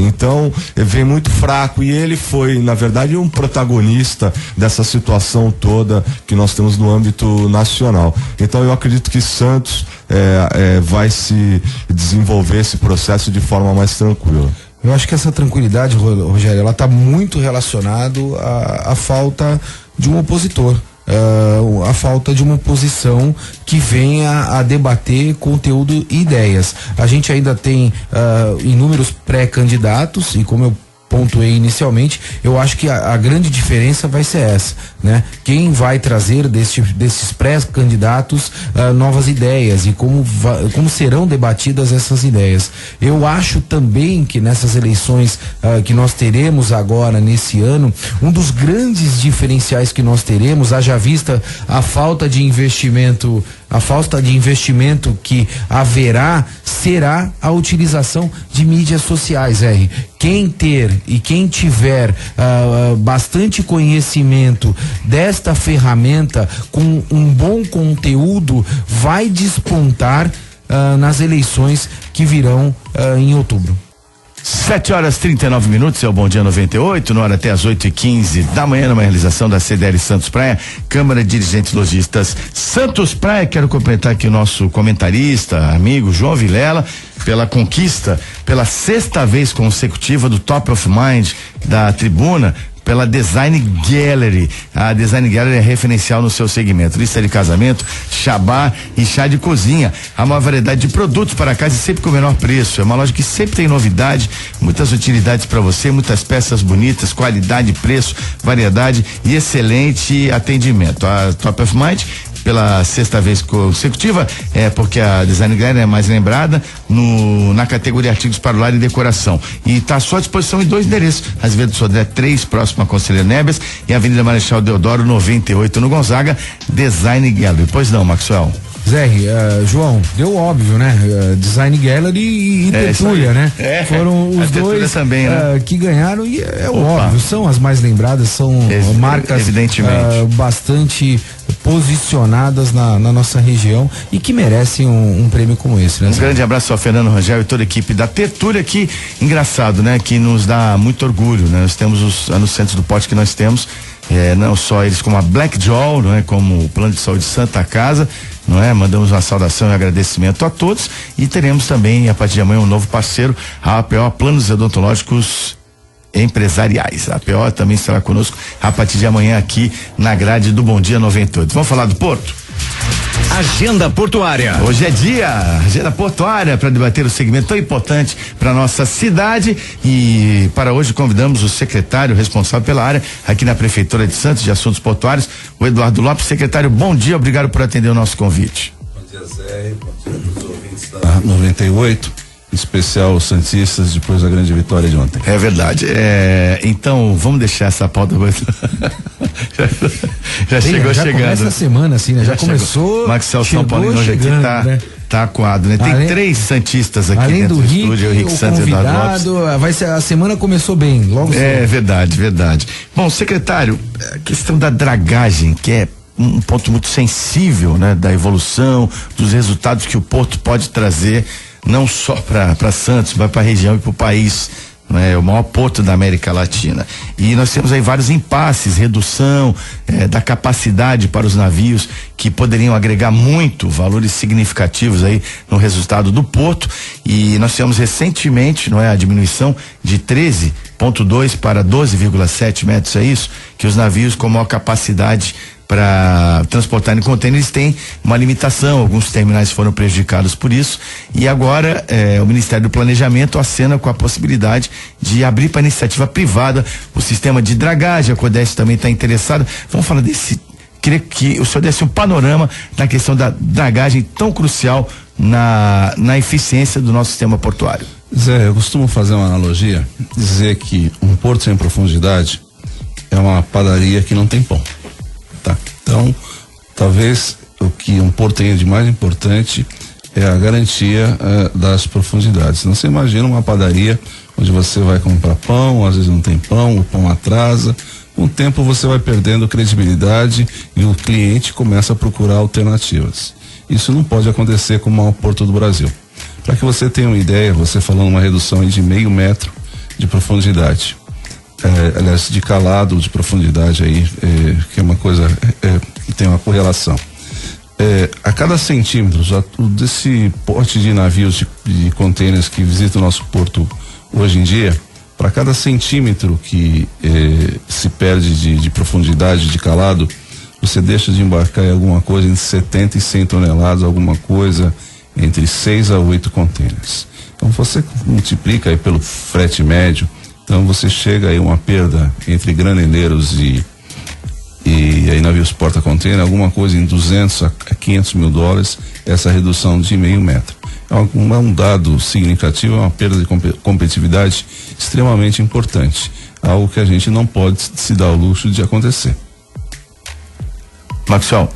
Então vem muito fraco, e ele foi, na verdade, um protagonista dessa situação toda que nós temos no âmbito nacional. Então eu acredito que Santos vai se desenvolver esse processo de forma mais tranquila. Eu acho que essa tranquilidade, Rogério, ela está muito relacionado à falta de um opositor. A falta de uma oposição que venha a debater conteúdo e ideias. A gente ainda tem inúmeros pré-candidatos, e como eu pontuei inicialmente, eu acho que a grande diferença vai ser essa, né? Quem vai trazer desses pré-candidatos novas ideias, e como serão debatidas essas ideias. Eu acho também que nessas eleições que nós teremos agora nesse ano, um dos grandes diferenciais que nós teremos, haja vista a falta de investimento que haverá, será a utilização de mídias sociais, Quem ter e quem tiver bastante conhecimento desta ferramenta com um bom conteúdo vai despontar nas eleições que virão em outubro. 7h39, é o Bom Dia 98, na hora até as 8h15 da manhã, numa realização da CDL Santos Praia, Câmara de Dirigentes Lojistas Santos Praia. Quero cumprimentar aqui o nosso comentarista, amigo João Vilela, pela conquista, pela 6ª vez consecutiva do Top of Mind da Tribuna, pela Design Gallery. A Design Gallery é referencial no seu segmento. Lista de casamento, chabá e chá de cozinha. Há uma variedade de produtos para casa e sempre com o menor preço. É uma loja que sempre tem novidade, muitas utilidades para você, muitas peças bonitas, qualidade, preço, variedade e excelente atendimento. A Top of Mind, pela 6ª vez consecutiva, porque a Design Gallery é mais lembrada na categoria artigos para o lar e decoração, e está à sua disposição em 2 endereços: Azevedo Sodré 3, próximo a Conselheiro Neves, e Avenida Marechal Deodoro 98 no Gonzaga. Design Gallery. Pois não, Maxwell? Zé, João, deu óbvio, né? Design Gallery e Tertúlia, né? Foram os dois também, né? Que ganharam, e óbvio, são as mais lembradas, são marcas evidentemente bastante posicionadas na nossa região e que merecem um prêmio como esse, né? Um grande abraço ao Fernando Rangel e toda a equipe da Tertúlia, que engraçado, né? Que nos dá muito orgulho, né? Nós temos os anunciantes do pote que nós temos, não só eles, como a Black Jaw, não é? Como o Plano de Saúde Santa Casa, não é? Mandamos uma saudação e agradecimento a todos e teremos também a partir de amanhã um novo parceiro, a APO Planos Odontológicos Empresariais. A APO também estará conosco a partir de amanhã aqui na grade do Bom Dia 98. Vamos falar do Porto? Agenda Portuária. Hoje é dia, agenda portuária, para debater o segmento tão importante para nossa cidade, e para hoje convidamos o secretário responsável pela área aqui na Prefeitura de Santos de Assuntos Portuários, o Eduardo Lopes. Secretário, bom dia, obrigado por atender o nosso convite. Bom dia, Zé, bom dia para os ouvintes da 98, em especial os santistas depois da grande vitória de ontem. É verdade, então vamos deixar essa pauta já chegou já chegando. Começa a semana assim, né? Já começou. Maxwell São Paulino hoje aqui tá aquado, né? Tem três santistas aqui além dentro do estúdio, o Rick Santos e o Eduardo Lopes. Vai ser, a semana começou bem, logo cedo. Verdade. Bom, secretário, a questão da dragagem, que é um ponto muito sensível, né? Da evolução, dos resultados que o Porto pode trazer, não só para Santos, mas para a região e para o país. É o maior porto da América Latina, e nós temos aí vários impasses, redução da capacidade para os navios que poderiam agregar muito valores significativos aí no resultado do porto, e nós tivemos recentemente, não é, a diminuição de 13,2 para 12,7 metros, é isso? Que os navios com maior capacidade para transportar em contêineres têm uma limitação, alguns terminais foram prejudicados por isso, e agora o Ministério do Planejamento acena com a possibilidade de abrir para iniciativa privada o sistema de dragagem. A CODES também está interessada. Vamos falar desse, queria que o senhor desse um panorama na questão da dragagem tão crucial na eficiência do nosso sistema portuário. Zé, eu costumo fazer uma analogia, dizer que um porto sem profundidade é uma padaria que não tem pão. Tá. Então, talvez o que um porto tenha de mais importante é a garantia das profundidades. Então, você imagina uma padaria onde você vai comprar pão, às vezes não tem pão, o pão atrasa. Com o tempo você vai perdendo credibilidade e o cliente começa a procurar alternativas. Isso não pode acontecer com o maior porto do Brasil. Para que você tenha uma ideia, você falou uma redução aí de 0,5 metro de profundidade. Aliás, de calado, de profundidade aí, que é uma coisa que tem uma correlação. A cada centímetro desse porte de navios de contêineres que visitam o nosso porto hoje em dia, para cada centímetro que se perde de profundidade, de calado, você deixa de embarcar em alguma coisa entre 70 e 100 toneladas, alguma coisa entre 6 a 8 contêineres. Então você multiplica aí pelo frete médio. Então você chega aí uma perda entre graneleiros e aí navios porta-container, alguma coisa em 200 a 500 mil dólares, essa redução de 0,5 metro. É um dado significativo, é uma perda de competitividade extremamente importante, algo que a gente não pode se dar o luxo de acontecer. Maxwell.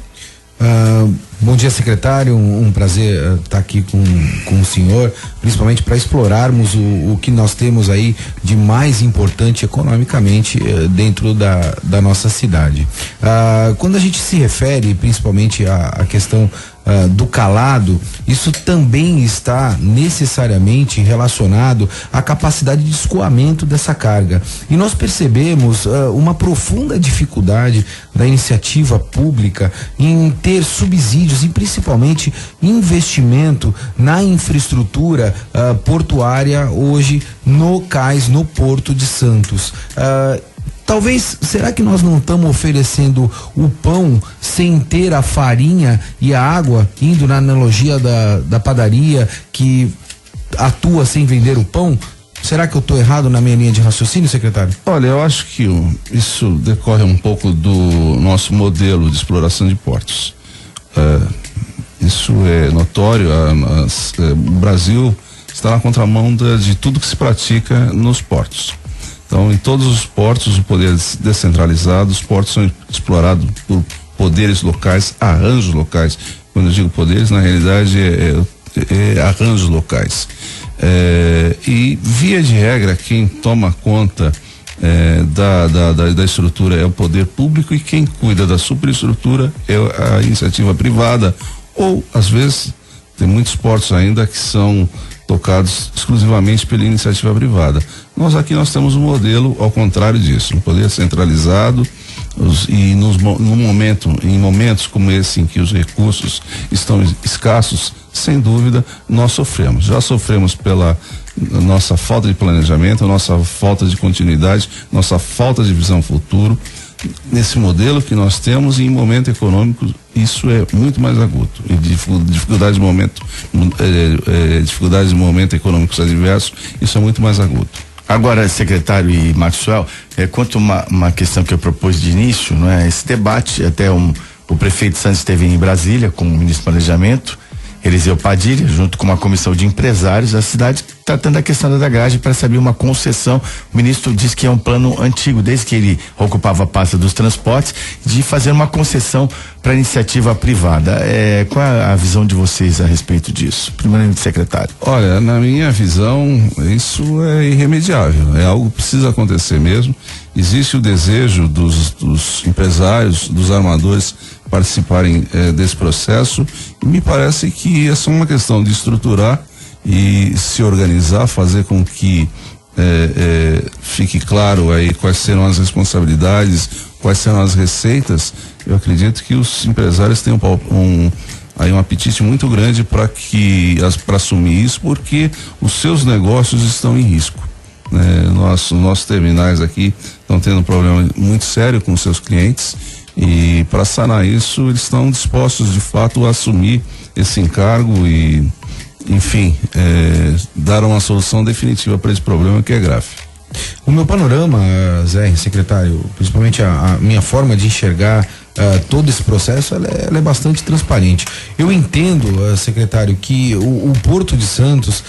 Bom dia, secretário, um prazer estar aqui com o senhor, principalmente para explorarmos o que nós temos aí de mais importante economicamente dentro da nossa cidade. Quando a gente se refere principalmente à questão do calado, isso também está necessariamente relacionado à capacidade de escoamento dessa carga. E nós percebemos uma profunda dificuldade da iniciativa pública em ter subsídios e principalmente investimento na infraestrutura portuária hoje no cais, no Porto de Santos. Talvez, será que nós não estamos oferecendo o pão sem ter a farinha e a água, indo na analogia da padaria que atua sem vender o pão? Será que eu estou errado na minha linha de raciocínio, secretário? Olha, eu acho que isso decorre um pouco do nosso modelo de exploração de portos. Isso é notório, o Brasil está na contramão de tudo que se pratica nos portos. Então, em todos os portos, o poder é descentralizado, os portos são explorados por poderes locais, arranjos locais. Quando eu digo poderes, na realidade é arranjos locais. E, via de regra, quem toma conta da estrutura é o poder público, e quem cuida da superestrutura é a iniciativa privada, ou, às vezes, tem muitos portos ainda que são tocados exclusivamente pela iniciativa privada. Nós temos um modelo ao contrário disso, um poder centralizado, Em momentos como esse em que os recursos estão escassos, sem dúvida, nós sofremos. Já sofremos pela nossa falta de planejamento, nossa falta de continuidade, nossa falta de visão futuro. Nesse modelo que nós temos, e em momento econômico, isso é muito mais agudo. E dificuldades de momento econômicos adversos, isso é muito mais agudo. Agora, secretário e Maxwell, quanto uma questão que eu propus de início, não é? Esse debate, até o prefeito Santos esteve em Brasília com o ministro do Planejamento, Eliseu Padilha, junto com uma comissão de empresários da cidade, tratando a questão da dragagem para saber uma concessão. O ministro disse que é um plano antigo, desde que ele ocupava a pasta dos transportes, de fazer uma concessão para iniciativa privada. Qual é a visão de vocês a respeito disso? Primeiramente, secretário. Olha, na minha visão, isso é irremediável, é algo que precisa acontecer mesmo. Existe o desejo dos empresários, dos armadores participarem desse processo, e me parece que é só uma questão de estruturar e se organizar, fazer com que fique claro aí quais serão as responsabilidades, quais serão as receitas. Eu acredito que os empresários têm um apetite muito grande para assumir isso, porque os seus negócios estão em risco. Nossos terminais aqui estão tendo um problema muito sério com seus clientes, e para sanar isso eles estão dispostos de fato a assumir esse encargo e, enfim, dar uma solução definitiva para esse problema que é grave. O meu panorama, Zé, secretário, principalmente a minha forma de enxergar todo esse processo, ela é bastante transparente. Eu entendo, secretário, que o Porto de Santos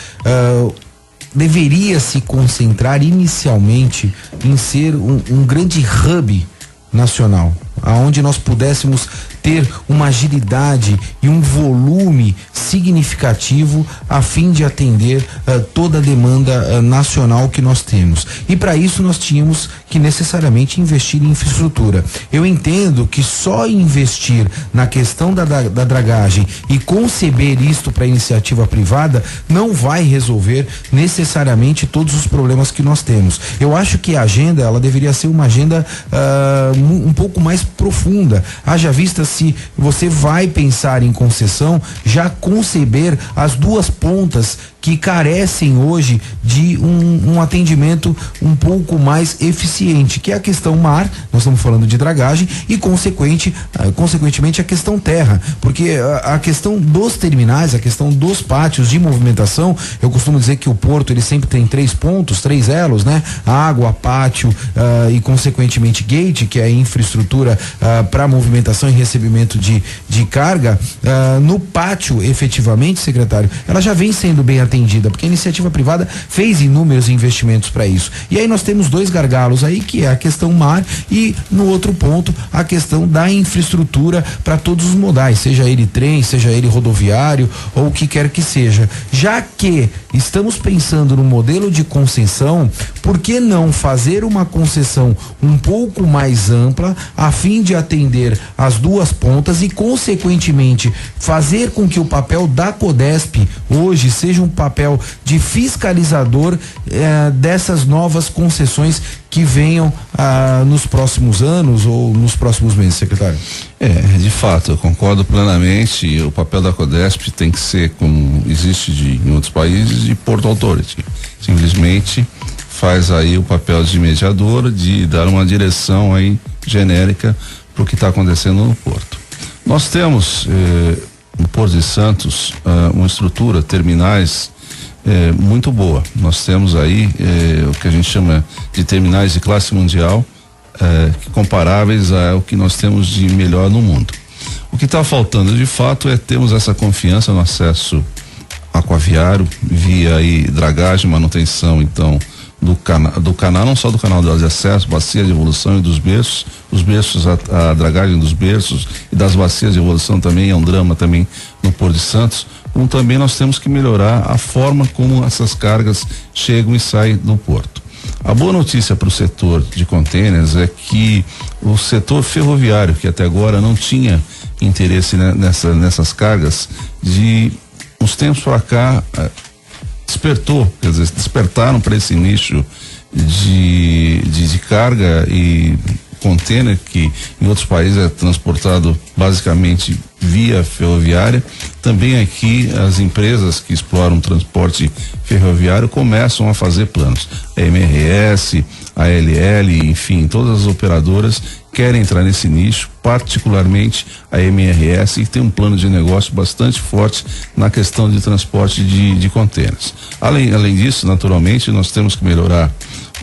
deveria se concentrar inicialmente em ser um grande hub nacional, aonde nós pudéssemos ter uma agilidade e um volume significativo a fim de atender toda a demanda nacional que nós temos. E para isso nós tínhamos que necessariamente investir em infraestrutura. Eu entendo que só investir na questão da dragagem e conceber isto para iniciativa privada não vai resolver necessariamente todos os problemas que nós temos. Eu acho que a agenda, ela deveria ser uma agenda um pouco mais profunda. Haja vista, se você vai pensar em concessão, já conceber as duas pontas que carecem hoje de um atendimento um pouco mais eficiente, que é a questão mar, nós estamos falando de dragagem, e consequentemente a questão terra, porque a questão dos terminais, a questão dos pátios de movimentação, eu costumo dizer que o porto ele sempre tem 3 pontos, 3 elos, né? Água, pátio e consequentemente gate, que é a infraestrutura para movimentação e recebimento de carga. No pátio, efetivamente, secretário, ela já vem sendo bem atendida, porque a iniciativa privada fez inúmeros investimentos para isso. E aí nós temos 2 gargalos aí, que é a questão mar e, no outro ponto, a questão da infraestrutura para todos os modais, seja ele trem, seja ele rodoviário ou o que quer que seja. Já que estamos pensando no modelo de concessão, por que não fazer uma concessão um pouco mais ampla a fim de atender as duas pontas e, consequentemente, fazer com que o papel da Codesp hoje seja um papel de fiscalizador dessas novas concessões que venham nos próximos anos ou nos próximos meses, secretário? De fato, eu concordo plenamente. O papel da Codesp tem que ser, como existe em outros países, de Port Authority. Simplesmente faz aí o papel de mediador, de dar uma direção aí genérica para o que está acontecendo no porto. Nós temos no Porto de Santos uma estrutura, terminais muito boa. Nós temos aí o que a gente chama de terminais de classe mundial, comparáveis ao que nós temos de melhor no mundo. O que está faltando de fato é termos essa confiança no acesso aquaviário, via aí dragagem, manutenção, então, do canal, não só do canal de acesso, bacia de evolução e dos berços, os berços, a dragagem dos berços e das bacias de evolução também é um drama também no Porto de Santos, como também nós temos que melhorar a forma como essas cargas chegam e saem do porto. A boa notícia para o setor de contêineres é que o setor ferroviário, que até agora não tinha interesse nessas cargas, de uns tempos para cá despertaram para esse nicho de carga e container, que em outros países é transportado basicamente via ferroviária. Também aqui as empresas que exploram o transporte ferroviário começam a fazer planos. A MRS, a ALL, enfim, todas as operadoras querem entrar nesse nicho, particularmente a MRS, que tem um plano de negócio bastante forte na questão de transporte de contêineres. Além disso, naturalmente, nós temos que melhorar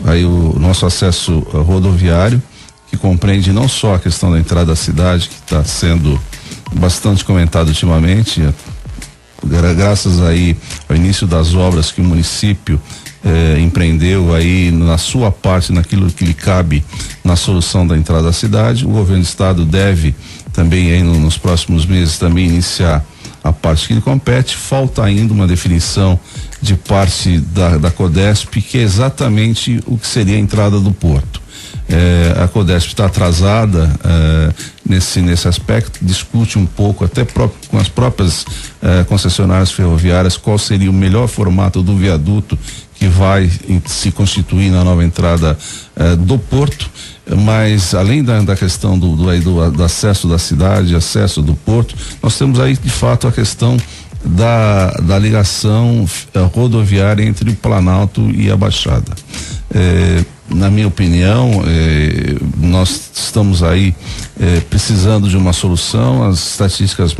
aí o nosso acesso rodoviário, que compreende não só a questão da entrada da cidade, que está sendo bastante comentado ultimamente, graças aí ao início das obras que o município empreendeu aí na sua parte, naquilo que lhe cabe na solução da entrada da cidade. O governo do estado deve também aí nos próximos meses também iniciar a parte que lhe compete. Falta ainda uma definição de parte da Codesp, que é exatamente o que seria a entrada do porto. A Codesp está atrasada nesse aspecto, discute um pouco até com as próprias concessionárias ferroviárias qual seria o melhor formato do viaduto que vai se constituir na nova entrada do porto. Mas além da questão do acesso da cidade, acesso do porto, nós temos aí de fato a questão da ligação rodoviária entre o Planalto e a Baixada. Na minha opinião, nós estamos aí precisando de uma solução. As estatísticas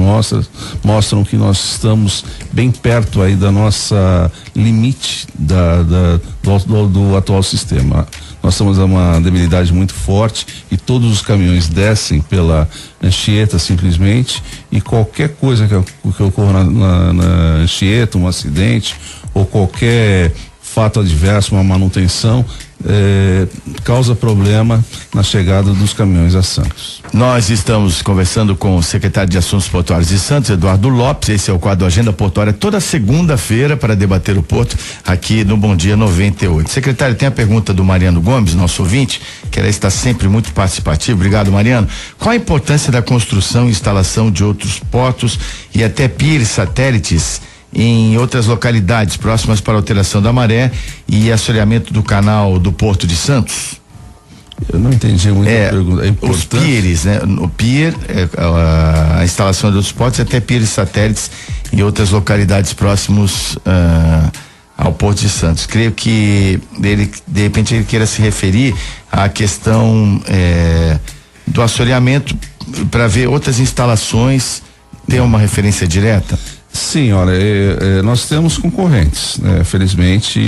mostram que nós estamos bem perto aí da nossa limite do atual sistema. Nós temos uma debilidade muito forte e todos os caminhões descem pela Anchieta simplesmente, e qualquer coisa que ocorra na Anchieta, um acidente ou qualquer fato adverso, uma manutenção, causa problema na chegada dos caminhões a Santos. Nós estamos conversando com o secretário de Assuntos Portuários de Santos, Eduardo Lopes. Esse é o quadro Agenda Portuária, toda segunda-feira, para debater o porto aqui no Bom Dia 98. Secretário, tem a pergunta do Mariano Gomes, nosso ouvinte, que ela está sempre muito participativo. Obrigado, Mariano. Qual a importância da construção e instalação de outros portos e até piers satélites em outras localidades próximas para a alteração da maré e assoreamento do canal do Porto de Santos? Eu não entendi muito a pergunta. Os piers, né? O pier, a instalação de outros portos e até piers satélites em outras localidades próximos ao Porto de Santos. Creio que de repente ele queira se referir à questão do assoreamento para ver outras instalações. Tem uma referência direta? Sim, olha, nós temos concorrentes, né? Felizmente,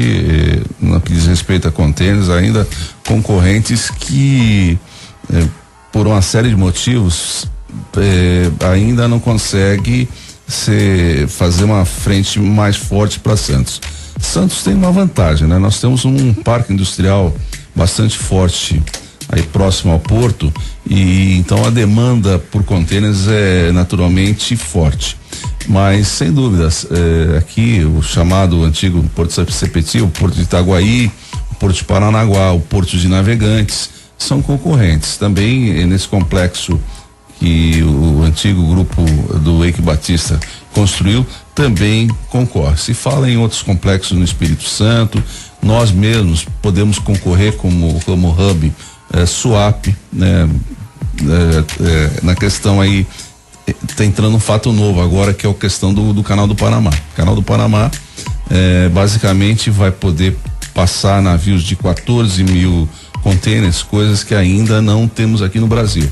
no que diz respeito a contêineres, ainda concorrentes que, por uma série de motivos, ainda não consegue fazer uma frente mais forte para Santos. Santos tem uma vantagem, né? Nós temos um parque industrial bastante forte aí próximo ao porto, e então a demanda por contêineres é naturalmente forte. Mas sem dúvidas, aqui o chamado antigo Porto Sepeti, o Porto de Itaguaí, o Porto de Paranaguá, o Porto de Navegantes são concorrentes. Também nesse complexo que o antigo grupo do Eike Batista construiu, também concorre. Se fala em outros complexos no Espírito Santo, nós mesmos podemos concorrer como hub Suape, né? Na questão aí está entrando um fato novo agora, que é a questão do Canal do Panamá. O Canal do Panamá basicamente vai poder passar navios de 14 mil contêineres, coisas que ainda não temos aqui no Brasil.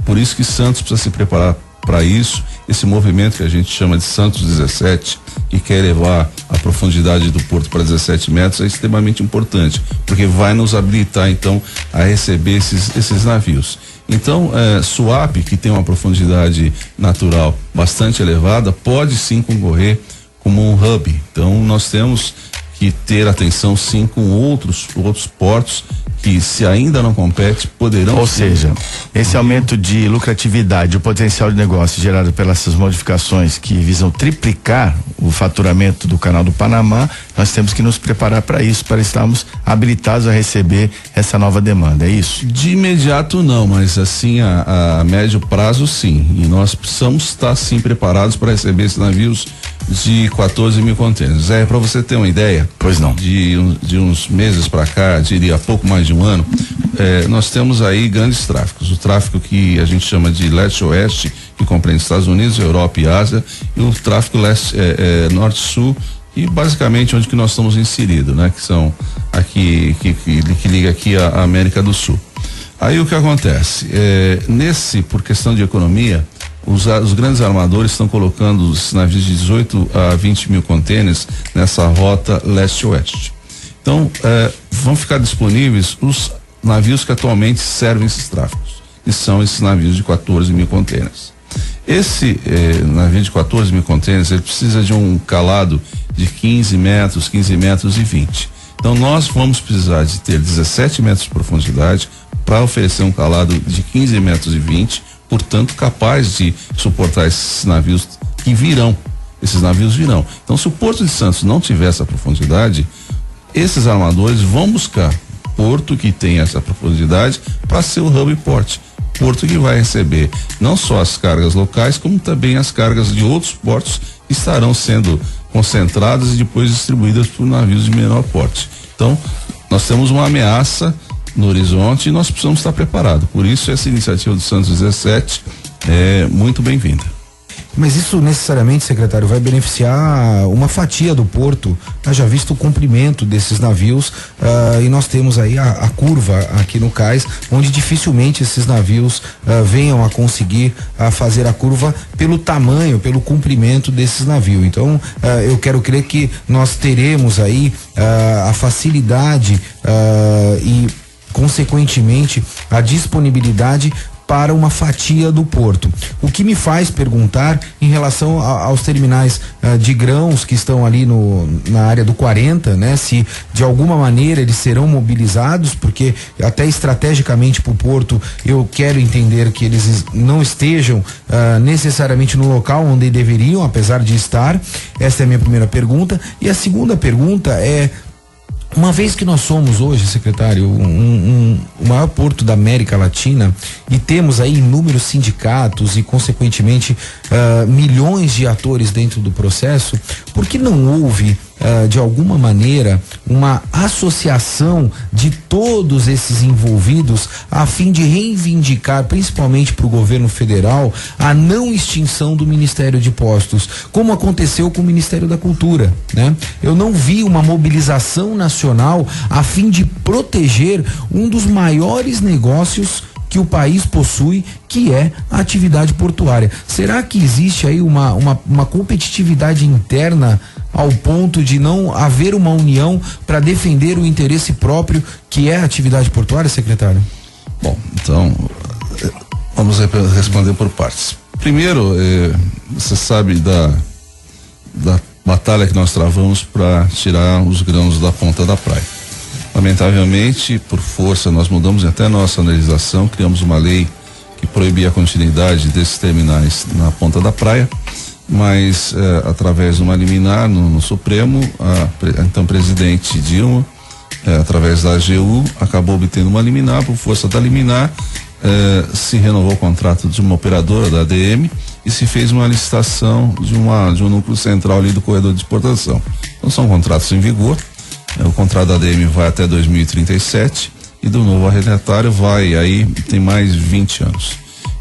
Por isso que Santos precisa se preparar para isso. Esse movimento que a gente chama de Santos 17, que quer elevar a profundidade do porto para 17 metros, é extremamente importante, porque vai nos habilitar então a receber esses navios. Então, Suape, que tem uma profundidade natural bastante elevada, pode sim concorrer como um hub. Então, nós temos que ter atenção sim com outros portos que, se ainda não compete, poderão. Ou seja, esse aumento de lucratividade, o potencial de negócio gerado pelas modificações que visam triplicar o faturamento do Canal do Panamá, nós temos que nos preparar para isso, para estarmos habilitados a receber essa nova demanda, é isso? De imediato não, mas assim a médio prazo sim, e nós precisamos estar sim preparados para receber esses navios de 14 mil contêineres. Para você ter uma ideia, pois não, de uns meses para cá, diria pouco mais de um ano, nós temos aí grandes tráficos. O tráfico que a gente chama de leste-oeste, que compreende Estados Unidos, Europa e Ásia, e o tráfico norte-sul, e basicamente onde que nós estamos inseridos, né? Que são aqui, que liga aqui a América do Sul. Aí o que acontece? Por questão de economia, os grandes armadores estão colocando os navios de 18 a 20 mil contêineres nessa rota leste-oeste. Então, vão ficar disponíveis os navios que atualmente servem esses tráficos, que são esses navios de 14 mil contêineres. Esse navio de 14 mil contêineres, ele precisa de um calado de 15 metros e 20. Então, nós vamos precisar de ter 17 metros de profundidade para oferecer um calado de 15 metros e 20, portanto, capaz de suportar esses navios que virão. Esses navios virão. Então, se o Porto de Santos não tiver essa profundidade, esses armadores vão buscar porto que tem essa profundidade para ser o hub port. Porto que vai receber não só as cargas locais, como também as cargas de outros portos que estarão sendo concentradas e depois distribuídas por navios de menor porte. Então, nós temos uma ameaça no horizonte e nós precisamos estar preparados. Por isso, essa iniciativa do Santos 17 é muito bem-vinda. Mas isso necessariamente, secretário, vai beneficiar uma fatia do porto, já visto o comprimento desses navios, e nós temos aí a curva aqui no cais, onde dificilmente esses navios venham a conseguir fazer a curva pelo tamanho, pelo comprimento desses navios. Então, eu quero crer que nós teremos aí a facilidade e consequentemente a disponibilidade para uma fatia do porto. O que me faz perguntar em relação aos terminais de grãos que estão ali na área do 40, né? Se de alguma maneira eles serão mobilizados, porque até estrategicamente para o porto eu quero entender que eles não estejam necessariamente no local onde deveriam, apesar de estar. Essa é a minha primeira pergunta. E a segunda pergunta é: uma vez que nós somos hoje, secretário, o maior porto da América Latina e temos aí inúmeros sindicatos e consequentemente milhões de atores dentro do processo, por que não houve de alguma maneira uma associação de todos esses envolvidos a fim de reivindicar, principalmente para o governo federal, a não extinção do Ministério de Postos, como aconteceu com o Ministério da Cultura, né? Eu não vi uma mobilização nacional a fim de proteger um dos maiores negócios que o país possui, que é a atividade portuária. Será que existe aí uma competitividade interna ao ponto de não haver uma união para defender o interesse próprio, que é a atividade portuária, secretário? Bom, então, vamos responder por partes. Primeiro, você sabe da batalha que nós travamos para tirar os grãos da ponta da praia. Lamentavelmente, por força, nós mudamos até a nossa legislação, criamos uma lei que proibia a continuidade desses terminais na ponta da praia, mas através de uma liminar no Supremo, a então presidente Dilma, através da AGU, acabou obtendo uma liminar. Por força da liminar, se renovou o contrato de uma operadora da ADM e se fez uma licitação de um núcleo central ali do corredor de exportação. Então são contratos em vigor. O contrato da ADM vai até 2037 e do novo arrendatário tem mais 20 anos.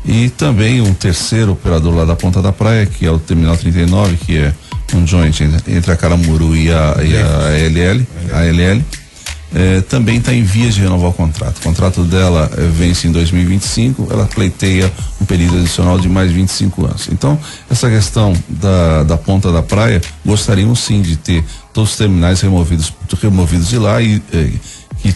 E também um terceiro operador lá da Ponta da Praia, que é o Terminal 39, que é um joint entre a Caramuru e a ALL, também está em vias de renovar o contrato. O contrato dela vence em 2025, ela pleiteia um período adicional de mais 25 anos. Então, essa questão da Ponta da Praia, gostaríamos sim de ter todos os terminais removidos de lá e que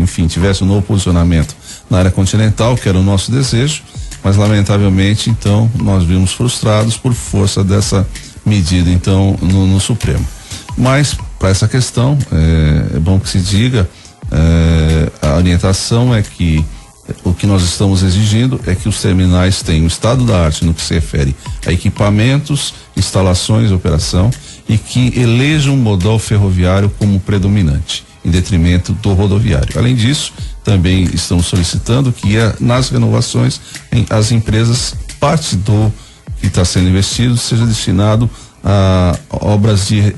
enfim, tivesse um novo posicionamento na área continental, que era o nosso desejo, mas lamentavelmente então nós vimos frustrados por força dessa medida então no Supremo. Mas para essa questão é bom que se diga, a orientação é que o que nós estamos exigindo é que os terminais tenham estado da arte no que se refere a equipamentos, instalações, operação, e que elejam um modal ferroviário como predominante, em detrimento do rodoviário. Além disso, também estamos solicitando que nas renovações as empresas, parte do que está sendo investido seja destinado obras de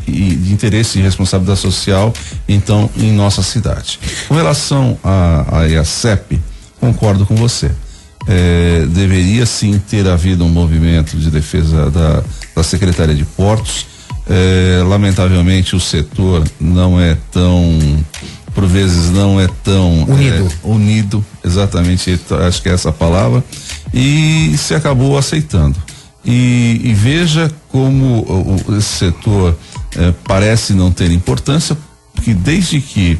interesse e responsabilidade social, então, em nossa cidade. Com relação à IACEP, concordo com você. Deveria sim ter havido um movimento de defesa da Secretaria de Portos. Lamentavelmente o setor não é tão, por vezes não é tão unido, exatamente, acho que é essa a palavra, e se acabou aceitando. E veja como esse setor parece não ter importância, porque desde que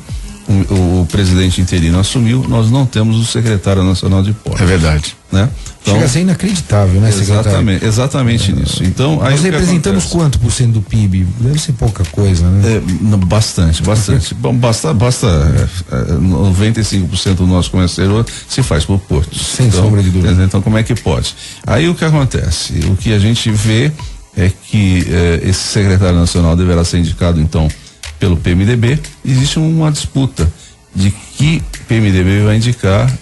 o presidente interino assumiu, nós não temos o secretário nacional de portos. É verdade. Né? Então, chega a ser inacreditável, né, secretário? Exatamente nisso. Então, nós representamos quanto por cento do PIB? Deve ser pouca coisa, né? Bastante. Bom, basta 95% do nosso comércio exterior se faz por portos. Sem sombra de dúvida. Então, como é que pode? Aí o que acontece? O que a gente vê é que esse secretário nacional deverá ser indicado, então, pelo PMDB. Existe uma disputa de que PMDB vai indicar,